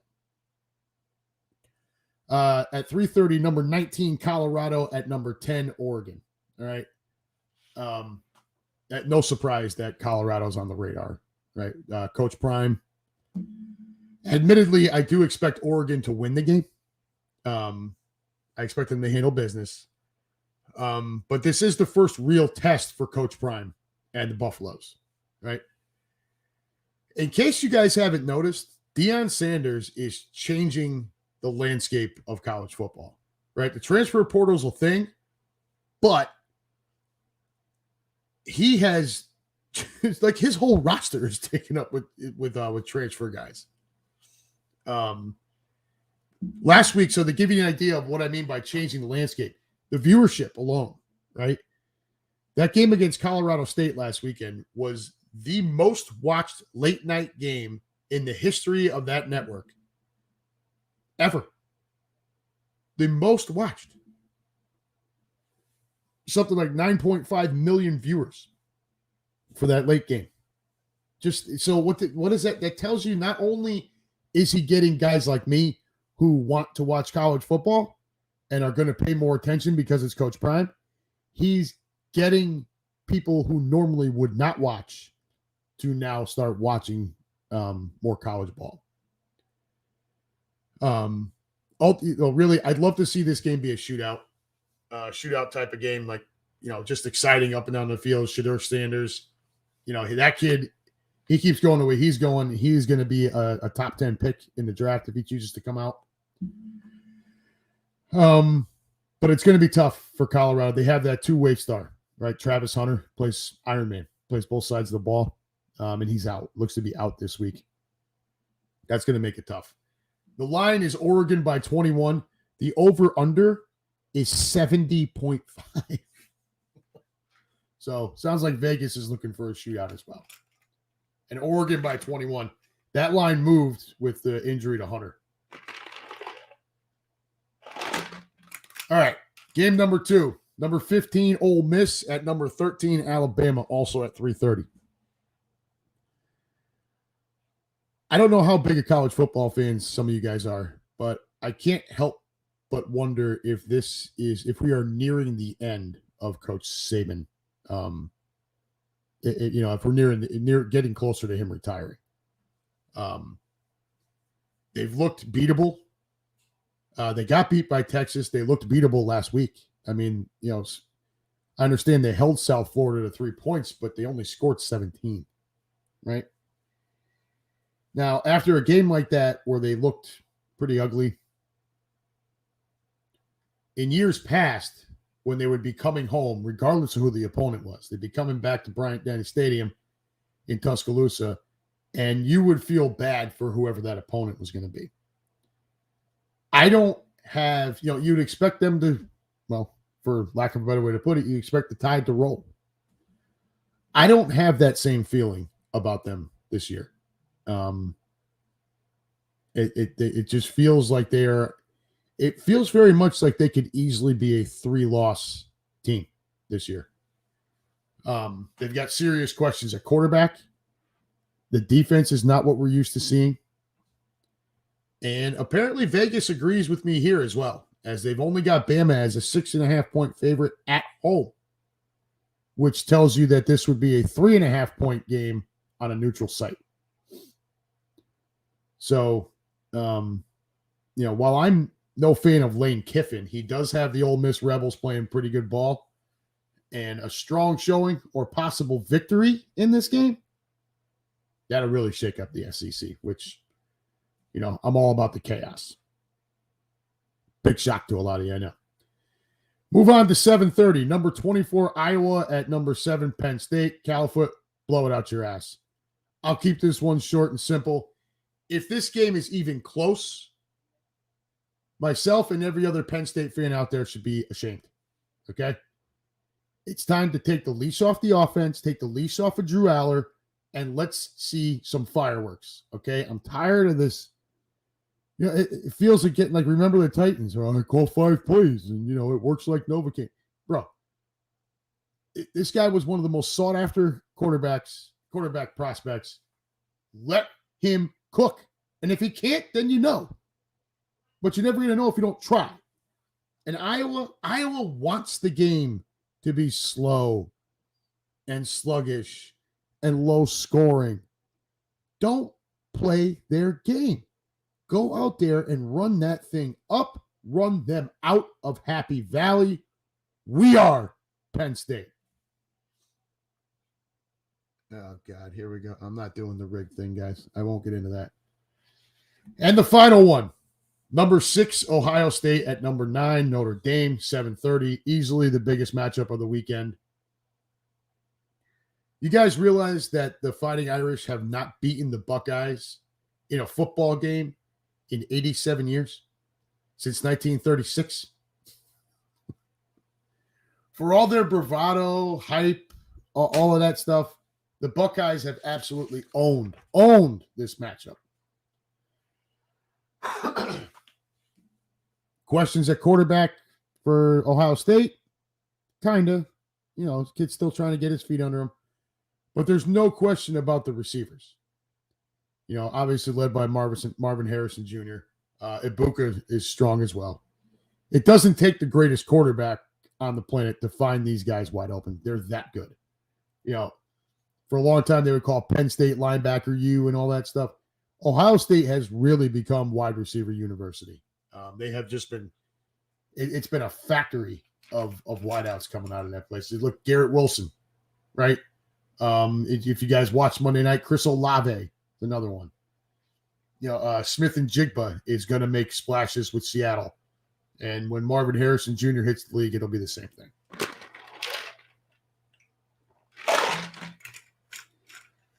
At 3:30, number 19, Colorado at number 10, Oregon. All right. No surprise that Colorado's on the radar, right? Coach Prime. Admittedly, I do expect Oregon to win the game. I expect them to handle business. But this is the first real test for Coach Prime and the Buffaloes, right? In case you guys haven't noticed, Deion Sanders is changing the landscape of college football, right? The transfer portal is a thing, but he has, it's like his whole roster is taken up with transfer guys. Last week, so to give you an idea of what I mean by changing the landscape, the viewership alone, right? That game against Colorado State last weekend was the most watched late night game in the history of that network ever. The most watched. Something like 9.5 million viewers for that late game. Just so what is that? That tells you not only is he getting guys like me who want to watch college football and are going to pay more attention because it's Coach Prime, he's getting people who normally would not watch to now start watching more college ball. Really, I'd love to see this game be a shootout type of game, like, just exciting up and down the field. Shedeur Sanders, that kid, he keeps going the way he's going. He's going to be a top 10 pick in the draft if he chooses to come out. But it's going to be tough for Colorado. They have that two-way star, right? Travis Hunter plays Iron Man, plays both sides of the ball, and he's out. Looks to be out this week. That's going to make it tough. The line is Oregon by 21. The over-under is 70.5. So sounds like Vegas is looking for a shootout as well. And Oregon by 21. That line moved with the injury to Hunter. All right, game number 2. Number 15, Ole Miss at number 13, Alabama, also at 3:30. I don't know how big a college football fans some of you guys are, but I can't help but wonder if if we are nearing the end of Coach Saban. If we're near getting closer to him retiring. They've looked beatable. They got beat by Texas. They looked beatable last week. I mean, I understand they held South Florida to 3 points, but they only scored 17, right? Now, after a game like that where they looked pretty ugly, in years past, when they would be coming home, regardless of who the opponent was, they'd be coming back to Bryant-Denny Stadium in Tuscaloosa, and you would feel bad for whoever that opponent was going to be. I don't have, you'd expect them to, well, for lack of a better way to put it, you expect the tide to roll. I don't have that same feeling about them this year. It just feels like it feels very much like they could easily be a 3-loss team this year. They've got serious questions at quarterback. The defense is not what we're used to seeing. And apparently Vegas agrees with me here as well, as they've only got Bama as a 6.5-point favorite at home, which tells you that this would be a 3.5-point game on a neutral site. So, while I'm no fan of Lane Kiffin, he does have the Ole Miss Rebels playing pretty good ball, and a strong showing or possible victory in this game, that'll really shake up the SEC, which, I'm all about the chaos. Big shock to a lot of you, I know. Move on to 7:30. Number 24, Iowa at number 7, Penn State. Califoot, blow it out your ass. I'll keep this one short and simple. If this game is even close, myself and every other Penn State fan out there should be ashamed. Okay? It's time to take the leash off the offense, take the leash off of Drew Aller, and let's see some fireworks. Okay? I'm tired of this. It feels like getting remember the Titans. I call 5 plays, and, it works like Novocaine. Bro, this guy was one of the most sought-after quarterback prospects. Let him cook. And if he can't, then But you're never going to know if you don't try. And Iowa wants the game to be slow and sluggish and low scoring. Don't play their game. Go out there and run that thing up, run them out of Happy Valley. We are Penn State. Oh, God, here we go. I'm not doing the rig thing, guys. I won't get into that. And the final one, number 6, Ohio State at number 9, Notre Dame, 7:30. Easily the biggest matchup of the weekend. You guys realize that the Fighting Irish have not beaten the Buckeyes in a football game in 87 years, since 1936. For all their bravado, hype, all of that stuff, the Buckeyes have absolutely owned this matchup. Questions at quarterback for Ohio State? Kind of. Kid's still trying to get his feet under him. But there's no question about the receivers. Obviously led by Marvin Harrison Jr. Ibuka is strong as well. It doesn't take the greatest quarterback on the planet to find these guys wide open. They're that good. For a long time, they would call Penn State linebacker U and all that stuff. Ohio State has really become wide receiver university. They have just been, it's been a factory of wideouts coming out of that place. Look, Garrett Wilson, right? If you guys watch Monday night, Chris Olave, another one. Smith and Jigba is going to make splashes with Seattle. And when Marvin Harrison Jr. hits the league, it'll be the same thing.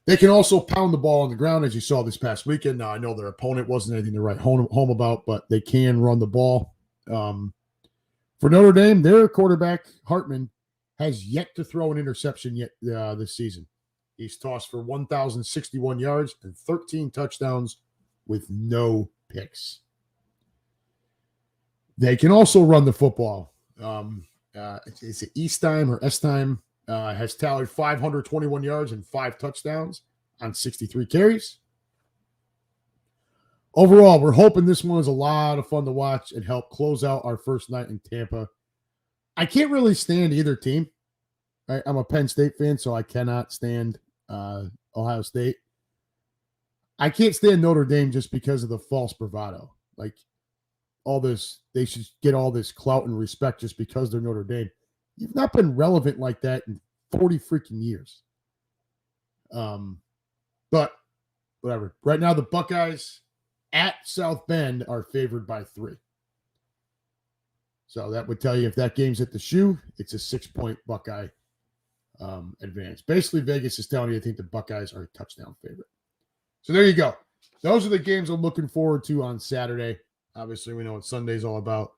They can also pound the ball on the ground, as you saw this past weekend. Now, I know their opponent wasn't anything to write home about, but they can run the ball. For Notre Dame, their quarterback, Hartman, has yet to throw an interception yet this season. He's tossed for 1,061 yards and 13 touchdowns with no picks. They can also run the football. Is it East-Time or S-Time? Has tallied 521 yards and 5 touchdowns on 63 carries. Overall, we're hoping this one is a lot of fun to watch and help close out our first night in Tampa. I can't really stand either team. I'm a Penn State fan, so I cannot stand Ohio State. I can't stand Notre Dame just because of the false bravado. All this, they should get all this clout and respect just because they're Notre Dame. You've not been relevant like that in 40 freaking years. But whatever. Right now, the Buckeyes at South Bend are favored by 3. So that would tell you if that game's at the shoe, it's a 6-point Buckeye advantage. Basically, Vegas is telling you I think the Buckeyes are a touchdown favorite. So there you go. Those are the games I'm looking forward to on Saturday. Obviously, we know what Sunday's all about.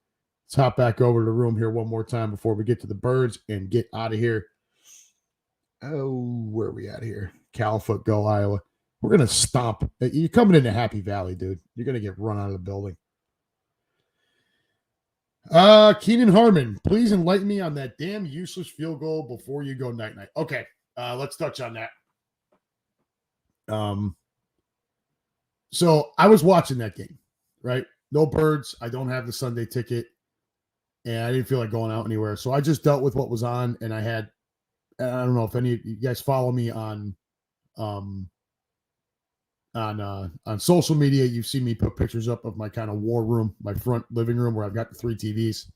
Let's hop back over to the room here one more time before we get to the birds and get out of here. Oh, where are we at here? Califoot, go Iowa. We're going to stomp. You're coming into Happy Valley, dude. You're going to get run out of the building. Keenan Harmon, please enlighten me on that damn useless field goal before you go night-night. Okay, let's touch on that. So I was watching that game, right? No birds. I don't have the Sunday ticket, and I didn't feel like going out anywhere. So I just dealt with what was on, and I don't know if any of you guys follow me um on social media. You've seen me put pictures up of my kind of war room, my front living room where I've got the 3 TVs.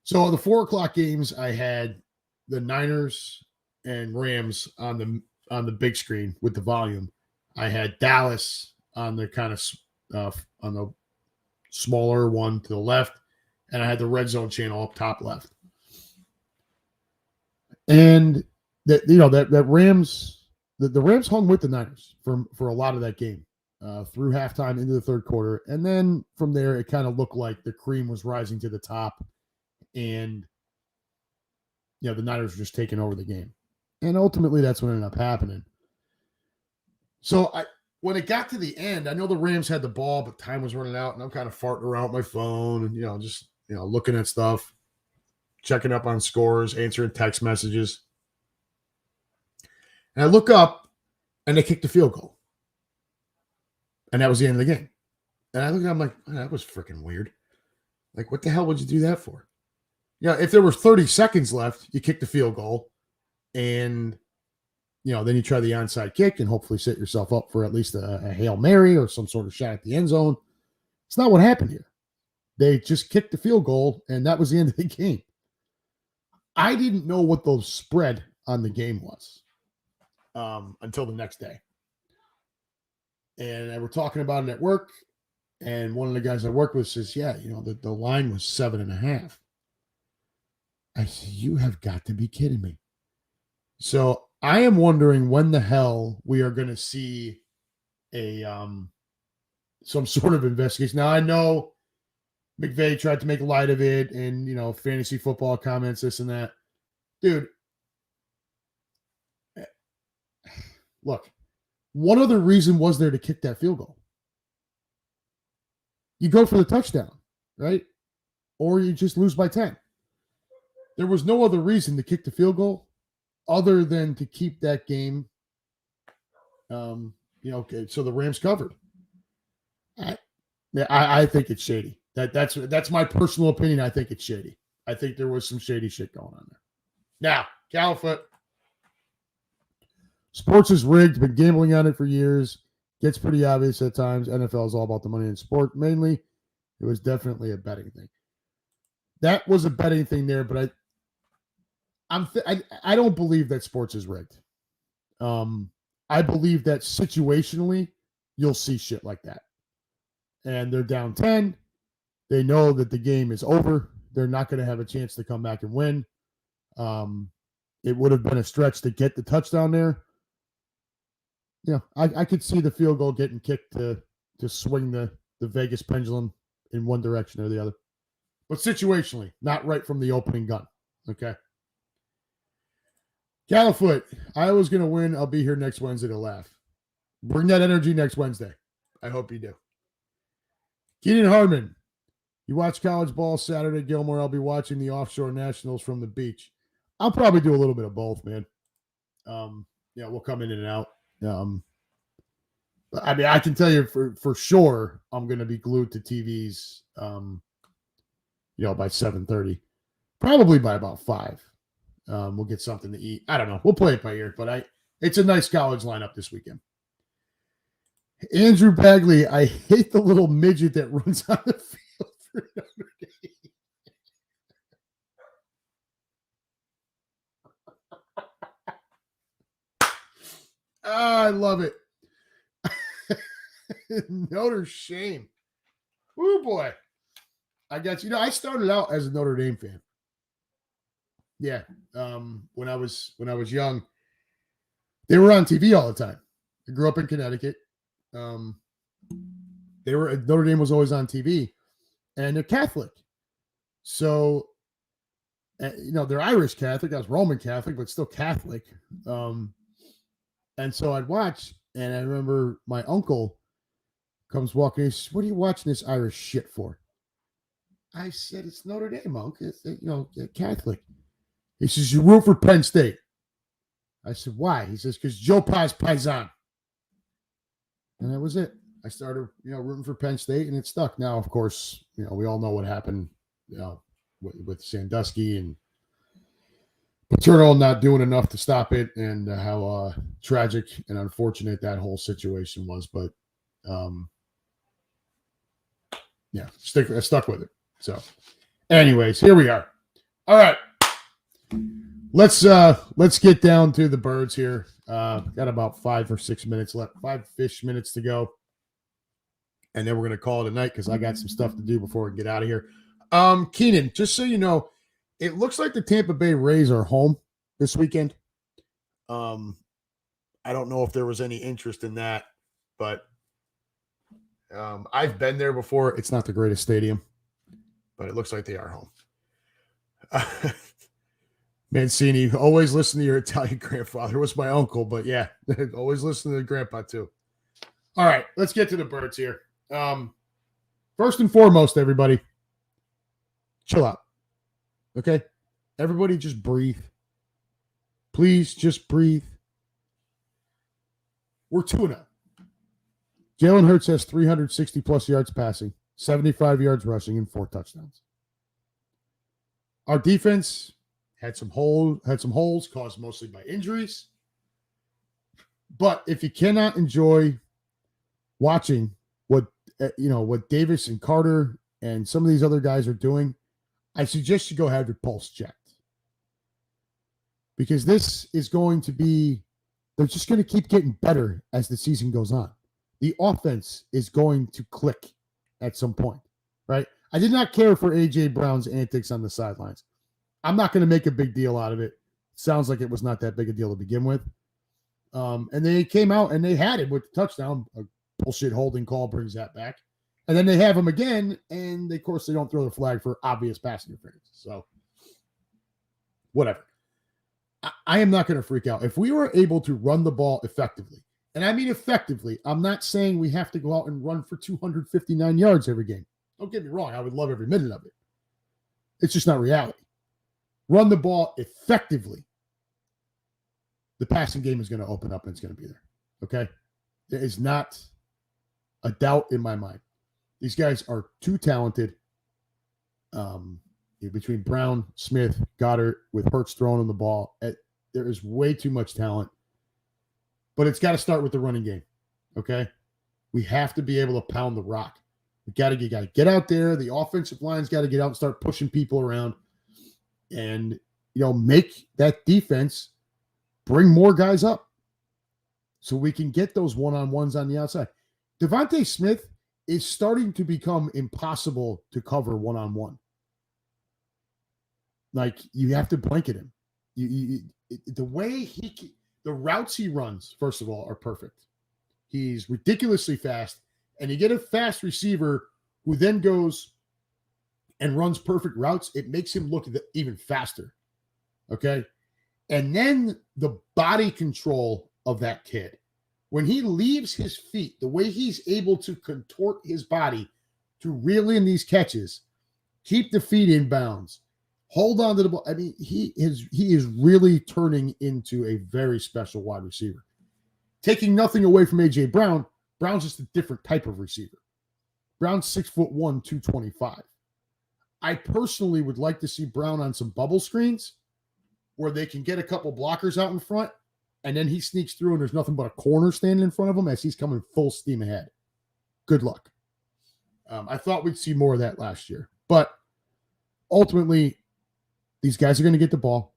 So the 4:00 games, I had the Niners and Rams on the big screen with the volume. I had Dallas on the kind of on the smaller one to the left, and I had the red zone channel up top left. And that Rams, the Rams hung with the Niners for a lot of that game through halftime into the third quarter, and then from there it kind of looked like the cream was rising to the top, and the Niners were just taking over the game, and ultimately that's what ended up happening. So when it got to the end, I know the Rams had the ball, but time was running out, and I'm kind of farting around with my phone and just looking at stuff, checking up on scores, answering text messages. And I look up, and they kicked the field goal. And that was the end of the game. And I look at it, I'm like, oh, that was freaking weird. Like, what the hell would you do that for? If there were 30 seconds left, you kick the field goal, and then you try the onside kick and hopefully set yourself up for at least a Hail Mary or some sort of shot at the end zone. It's not what happened here. They just kicked the field goal, and that was the end of the game. I didn't know what the spread on the game was until the next day. And we're talking about it at work, and one of the guys I work with says, yeah, the line was 7.5. I said, you have got to be kidding me. So I am wondering when the hell we are going to see a some sort of investigation. Now, I know McVay tried to make light of it and, fantasy football comments, this and that. Dude, look, what other reason was there to kick that field goal? You go for the touchdown, right? Or you just lose by 10. There was no other reason to kick the field goal other than to keep that game, so the Rams covered. I think it's shady. That's my personal opinion. I think it's shady. I think there was some shady shit going on there. Now, Califoot. Sports is rigged. Been gambling on it for years. Gets pretty obvious at times. NFL is all about the money in sport. Mainly, it was definitely a betting thing. That was a betting thing there, but I don't believe that sports is rigged. I believe that situationally, you'll see shit like that. And they're down 10. They know that the game is over. They're not going to have a chance to come back and win. It would have been a stretch to get the touchdown there. I could see the field goal getting kicked to swing the Vegas pendulum in one direction or the other. But situationally, not right from the opening gun. Okay. Califoot, Iowa's going to win. I'll be here next Wednesday to laugh. Bring that energy next Wednesday. I hope you do. Keenan Hardman, you watch college ball Saturday, Gilmore. I'll be watching the offshore nationals from the beach. I'll probably do a little bit of both, man. We'll come in and out. I can tell you for sure I'm going to be glued to TVs, by 7:30, probably by about 5. We'll get something to eat. I don't know. We'll play it by ear, but it's a nice college lineup this weekend. Andrew Bagley, I hate the little midget that runs on the field for Notre Dame. I love it. Notre Shame. Oh boy. I got I started out as a Notre Dame fan. Yeah. When I was young, they were on TV all the time. I grew up in Connecticut. Notre Dame was always on TV, and they're Catholic. So, they're Irish Catholic. I was Roman Catholic, but still Catholic. And so I'd watch, and I remember my uncle comes walking. He says, "What are you watching this Irish shit for?" I said, "It's Notre Dame, Uncle. It's, Catholic." He says, "You root for Penn State." I said, "Why?" He says, "Because Joe Pa's Paisan." And that was it. I started, rooting for Penn State, and it stuck. Now, of course, we all know what happened, with Sandusky and Paterno not doing enough to stop it, and how tragic and unfortunate that whole situation was. But yeah, stuck with it. So, anyways, here we are. All right, let's get down to the birds here. Got about 5 or 6 minutes left, 5-ish minutes to go, and then we're gonna call it a night because I got some stuff to do before we get out of here. Keenan, just so you know, it looks like the Tampa Bay Rays are home this weekend. I don't know if there was any interest in that, but I've been there before. It's not the greatest stadium, but it looks like they are home. Mancini, always listen to your Italian grandfather. Was my uncle, but yeah, always listen to the grandpa too. All right, let's get to the birds here. First and foremost, everybody, chill out. Okay? Everybody just breathe. Please just breathe. We're 2-0. Jalen Hurts has 360-plus yards passing, 75 yards rushing, and 4 touchdowns. Our defense had some holes caused mostly by injuries. But if you cannot enjoy watching what Davis and Carter and some of these other guys are doing, I suggest you go have your pulse checked. Because this is going to be, they're just going to keep getting better as the season goes on. The offense is going to click at some point, right? I did not care for A.J. Brown's antics on the sidelines. I'm not going to make a big deal out of it. Sounds like it was not that big a deal to begin with. And they came out and they had it with the touchdown. A bullshit holding call brings that back. And then they have him again, and of course they don't throw the flag for obvious pass interference. So, whatever. I am not going to freak out. If we were able to run the ball effectively, and I mean effectively, I'm not saying we have to go out and run for 259 yards every game. Don't get me wrong. I would love every minute of it. It's just not reality. Run the ball effectively. The passing game is going to open up and it's going to be there. Okay? There is not a doubt in my mind. These guys are too talented. Between Brown, Smith, Goddard, with Hurts throwing on the ball, there is way too much talent. But it's got to start with the running game. Okay? We have to be able to pound the rock. We got to get out there. The offensive line's got to get out and start pushing people around, and make that defense bring more guys up, so we can get those one-on-ones on the outside. Devontae Smith is starting to become impossible to cover one-on-one. Like, you have to blanket him. The routes he runs, first of all, are perfect. He's ridiculously fast, and you get a fast receiver who then goes and runs perfect routes. It makes him look even faster. Okay? And then the body control of that kid. When he leaves his feet, the way he's able to contort his body to reel in these catches, keep the feet in bounds, hold on to the ball. I mean, he is really turning into a very special wide receiver. Taking nothing away from A.J. Brown, Brown's just a different type of receiver. Brown's 6'1", 225. I personally would like to see Brown on some bubble screens where they can get a couple blockers out in front, and then he sneaks through and there's nothing but a corner standing in front of him as he's coming full steam ahead. Good luck. I thought we'd see more of that last year. But ultimately, these guys are going to get the ball.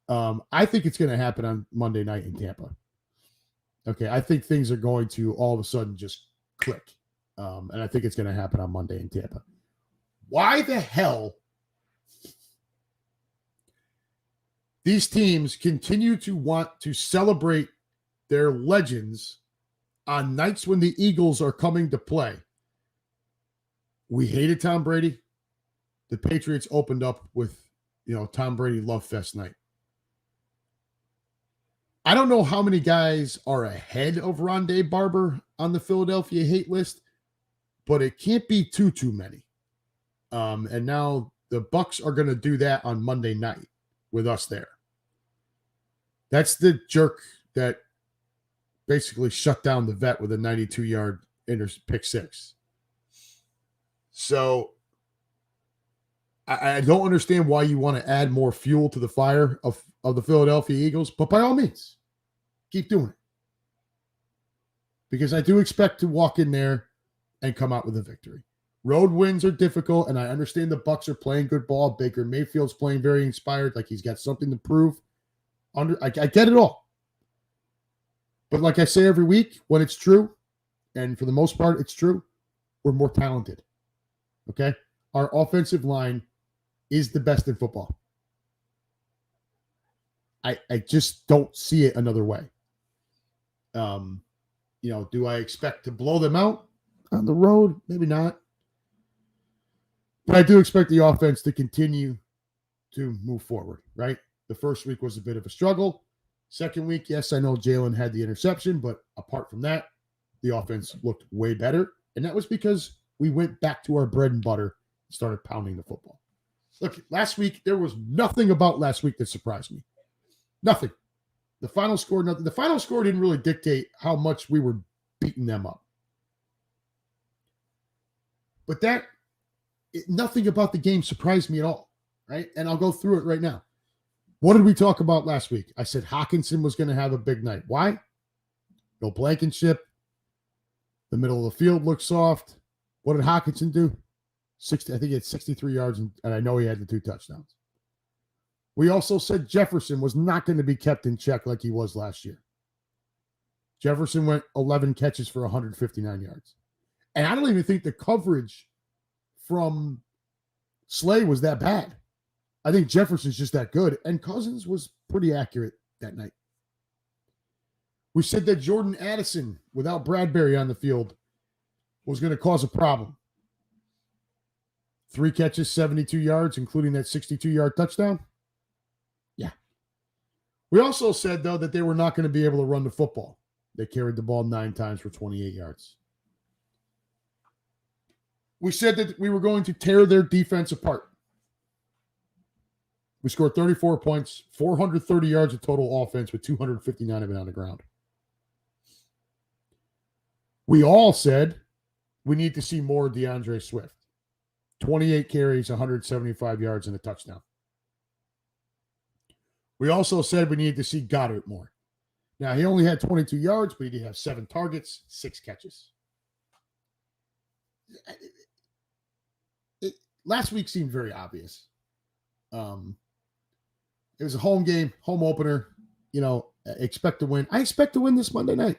I think it's going to happen on Monday night in Tampa. Okay, I think things are going to all of a sudden just click. And I think it's going to happen on Monday in Tampa. Why the hell these teams continue to want to celebrate their legends on nights when the Eagles are coming to play? We hated Tom Brady. The Patriots opened up with, Tom Brady Love Fest night. I don't know how many guys are ahead of Rondé Barber on the Philadelphia hate list, but it can't be too many. And now the Bucs are going to do that on Monday night with us there. That's the jerk that basically shut down the vet with a 92-yard pick six. So I don't understand why you want to add more fuel to the fire of the Philadelphia Eagles, but by all means, keep doing it. Because I do expect to walk in there and come out with a victory. Road wins are difficult, and I understand the Bucs are playing good ball. Baker Mayfield's playing very inspired, like he's got something to prove. I get it all. But like I say every week, when it's true, and for the most part it's true, we're more talented. Okay? Our offensive line is the best in football. I just don't see it another way. Do I expect to blow them out on the road? Maybe not. But I do expect the offense to continue to move forward, right? The first week was a bit of a struggle. Second week, yes, I know Jalen had the interception, but apart from that, the offense looked way better. And that was because we went back to our bread and butter and started pounding the football. Look, last week, there was nothing about last week that surprised me. Nothing. The final score, nothing. The final score didn't really dictate how much we were beating them up. But nothing about the game surprised me at all, right? And I'll go through it right now. What did we talk about last week? I said Hockenson was going to have a big night. Why? No Blankenship. The middle of the field looked soft. What did Hockenson do? I think he had 63 yards, and I know he had the 2 touchdowns. We also said Jefferson was not going to be kept in check like he was last year. Jefferson went 11 catches for 159 yards. And I don't even think the coverage from Slay was that bad. I think Jefferson's just that good. And Cousins was pretty accurate that night. We said that Jordan Addison, without Bradbury on the field, was going to cause a problem. 3 catches, 72 yards, including that 62-yard touchdown. Yeah. We also said, though, that they were not going to be able to run the football. They carried the ball 9 times for 28 yards. We said that we were going to tear their defense apart. We scored 34 points, 430 yards of total offense with 259 of it on the ground. We all said we need to see more DeAndre Swift. 28 carries, 175 yards, and a touchdown. We also said we needed to see Goddard more. Now, he only had 22 yards, but he did have 7 targets, 6 catches. Last week seemed very obvious. It was a home game, home opener. Expect to win. I expect to win this Monday night.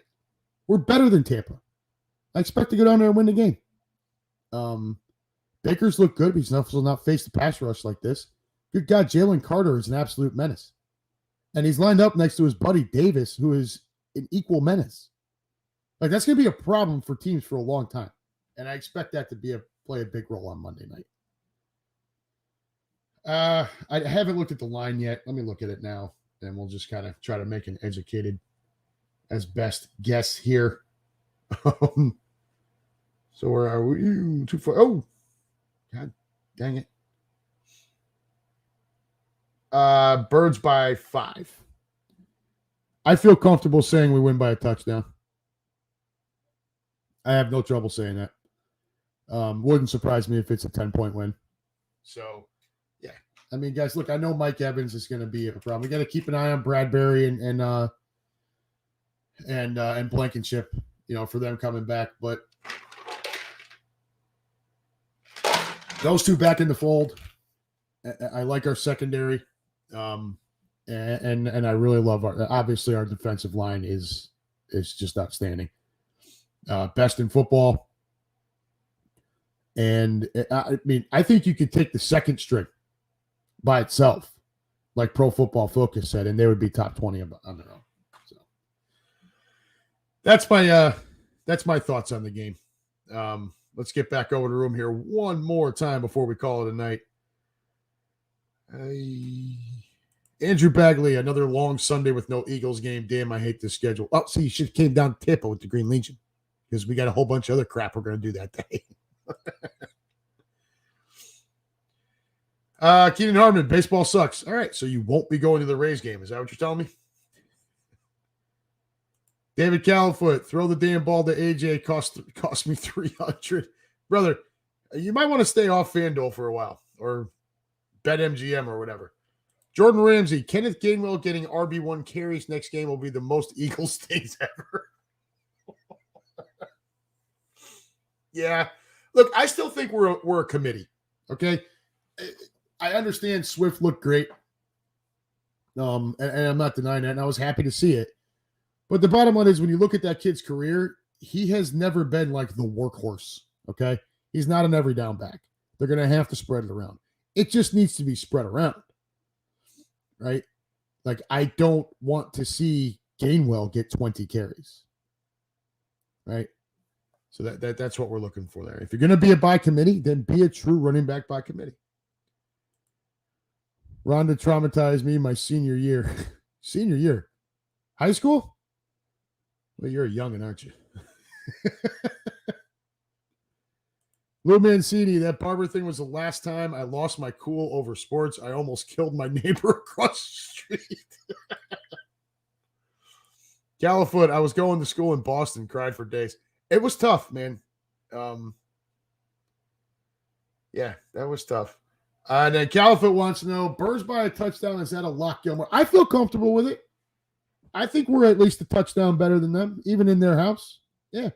We're better than Tampa. I expect to go down there and win the game. Baker's looked good, but he's not faced the pass rush like this. Good God, Jalen Carter is an absolute menace. And he's lined up next to his buddy Davis, who is an equal menace. Like, that's going to be a problem for teams for a long time. And I expect that to play a big role on Monday night. I haven't looked at the line yet. Let me look at it now, and we'll just kind of try to make an educated as best guess here. So where are we? Too far. Oh, God dang it. Birds by 5. I feel comfortable saying we win by a touchdown. I have no trouble saying that. Wouldn't surprise me if it's a 10-point win. So, yeah. I mean, guys, look, I know Mike Evans is going to be a problem. We got to keep an eye on Bradbury and Blankenship, for them coming back. But those two back in the fold. I like our secondary. And I really love obviously our defensive line is just outstanding. Best in football. And I think you could take the second string by itself, like Pro Football Focus said, and they would be top 20 on their own. So that's my thoughts on the game. Let's get back over the room here one more time before we call it a night. Andrew Bagley, another long Sunday with no Eagles game. Damn, I hate this schedule. Oh, see, you should have came down to Tampa with the Green Legion because we got a whole bunch of other crap we're going to do that day. Keenan Harmon, baseball sucks. All right, so you won't be going to the Rays game. Is that what you're telling me? David Califoot, throw the damn ball to AJ. Cost me 300. Brother, you might want to stay off FanDuel for a while or BetMGM or whatever. Jordan Ramsey, Kenneth Gainwell getting RB1 carries next game will be the most Eagles things ever. Yeah. Look, I still think we're a committee. Okay. I understand Swift looked great. And I'm not denying that. And I was happy to see it. But the bottom line is when you look at that kid's career, he has never been like the workhorse. Okay. He's not an every down back. They're going to have to spread it around. It just needs to be spread around. Right? Like, I don't want to see Gainwell get 20 carries. Right? So that's what we're looking for there. If you're going to be a by committee, then be a true running back by committee. Rhonda traumatized me my senior year. Senior year? High school? Well, you're a youngin', aren't you? Lou Mancini, that barber thing was the last time I lost my cool over sports. I almost killed my neighbor across the street. Califoot, I was going to school in Boston, cried for days. It was tough, man. Yeah, that was tough. And then Califoot wants to know, Burrs by a touchdown, is that a lock, Gilmore? I feel comfortable with it. I think we're at least a touchdown better than them, even in their house. Yeah.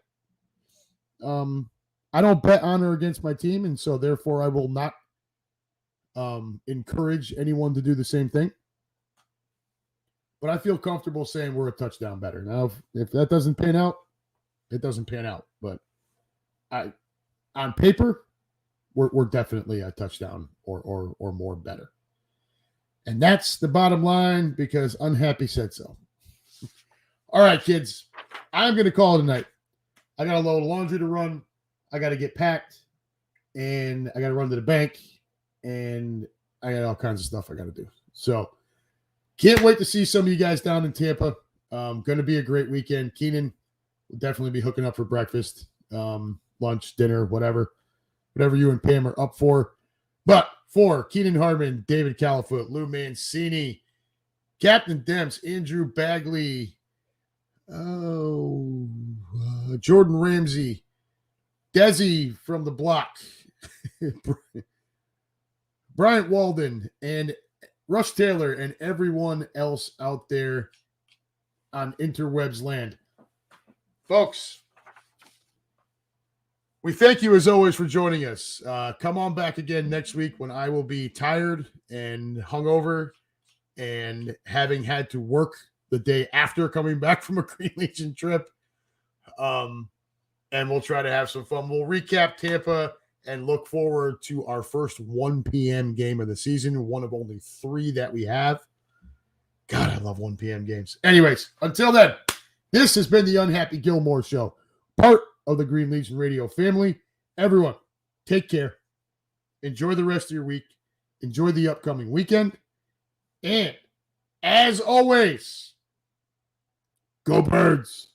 I don't bet on or against my team, and so therefore I will not encourage anyone to do the same thing. But I feel comfortable saying we're a touchdown better. Now, if that doesn't pan out, it doesn't pan out. But on paper, we're definitely a touchdown or more better. And that's the bottom line because Unhappy said so. All right, kids, I'm going to call it a night. I got a load of laundry to run. I got to get packed, and I got to run to the bank, and I got all kinds of stuff I got to do. So can't wait to see some of you guys down in Tampa. Going to be a great weekend. Keenan will definitely be hooking up for breakfast, lunch, dinner, whatever you and Pam are up for. But for Keenan Harmon, David Califoot, Lou Mancini, Captain Demps, Andrew Bagley, Jordan Ramsey, Desi from the block, Bryant Walden, and Rush Taylor, and everyone else out there on interwebs land. Folks, we thank you as always for joining us. Come on back again next week when I will be tired and hungover and having had to work the day after coming back from a Green Legion trip. And we'll try to have some fun. We'll recap Tampa and look forward to our first 1 p.m. game of the season, one of only 3 that we have. God, I love 1 p.m. games. Anyways, until then, this has been the Unhappy Gilmore Show, part of the Green Legion Radio family. Everyone, take care. Enjoy the rest of your week. Enjoy the upcoming weekend. And, as always, go Birds!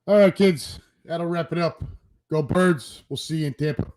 All right, kids, that'll wrap it up. Go Birds. We'll see you in Tampa.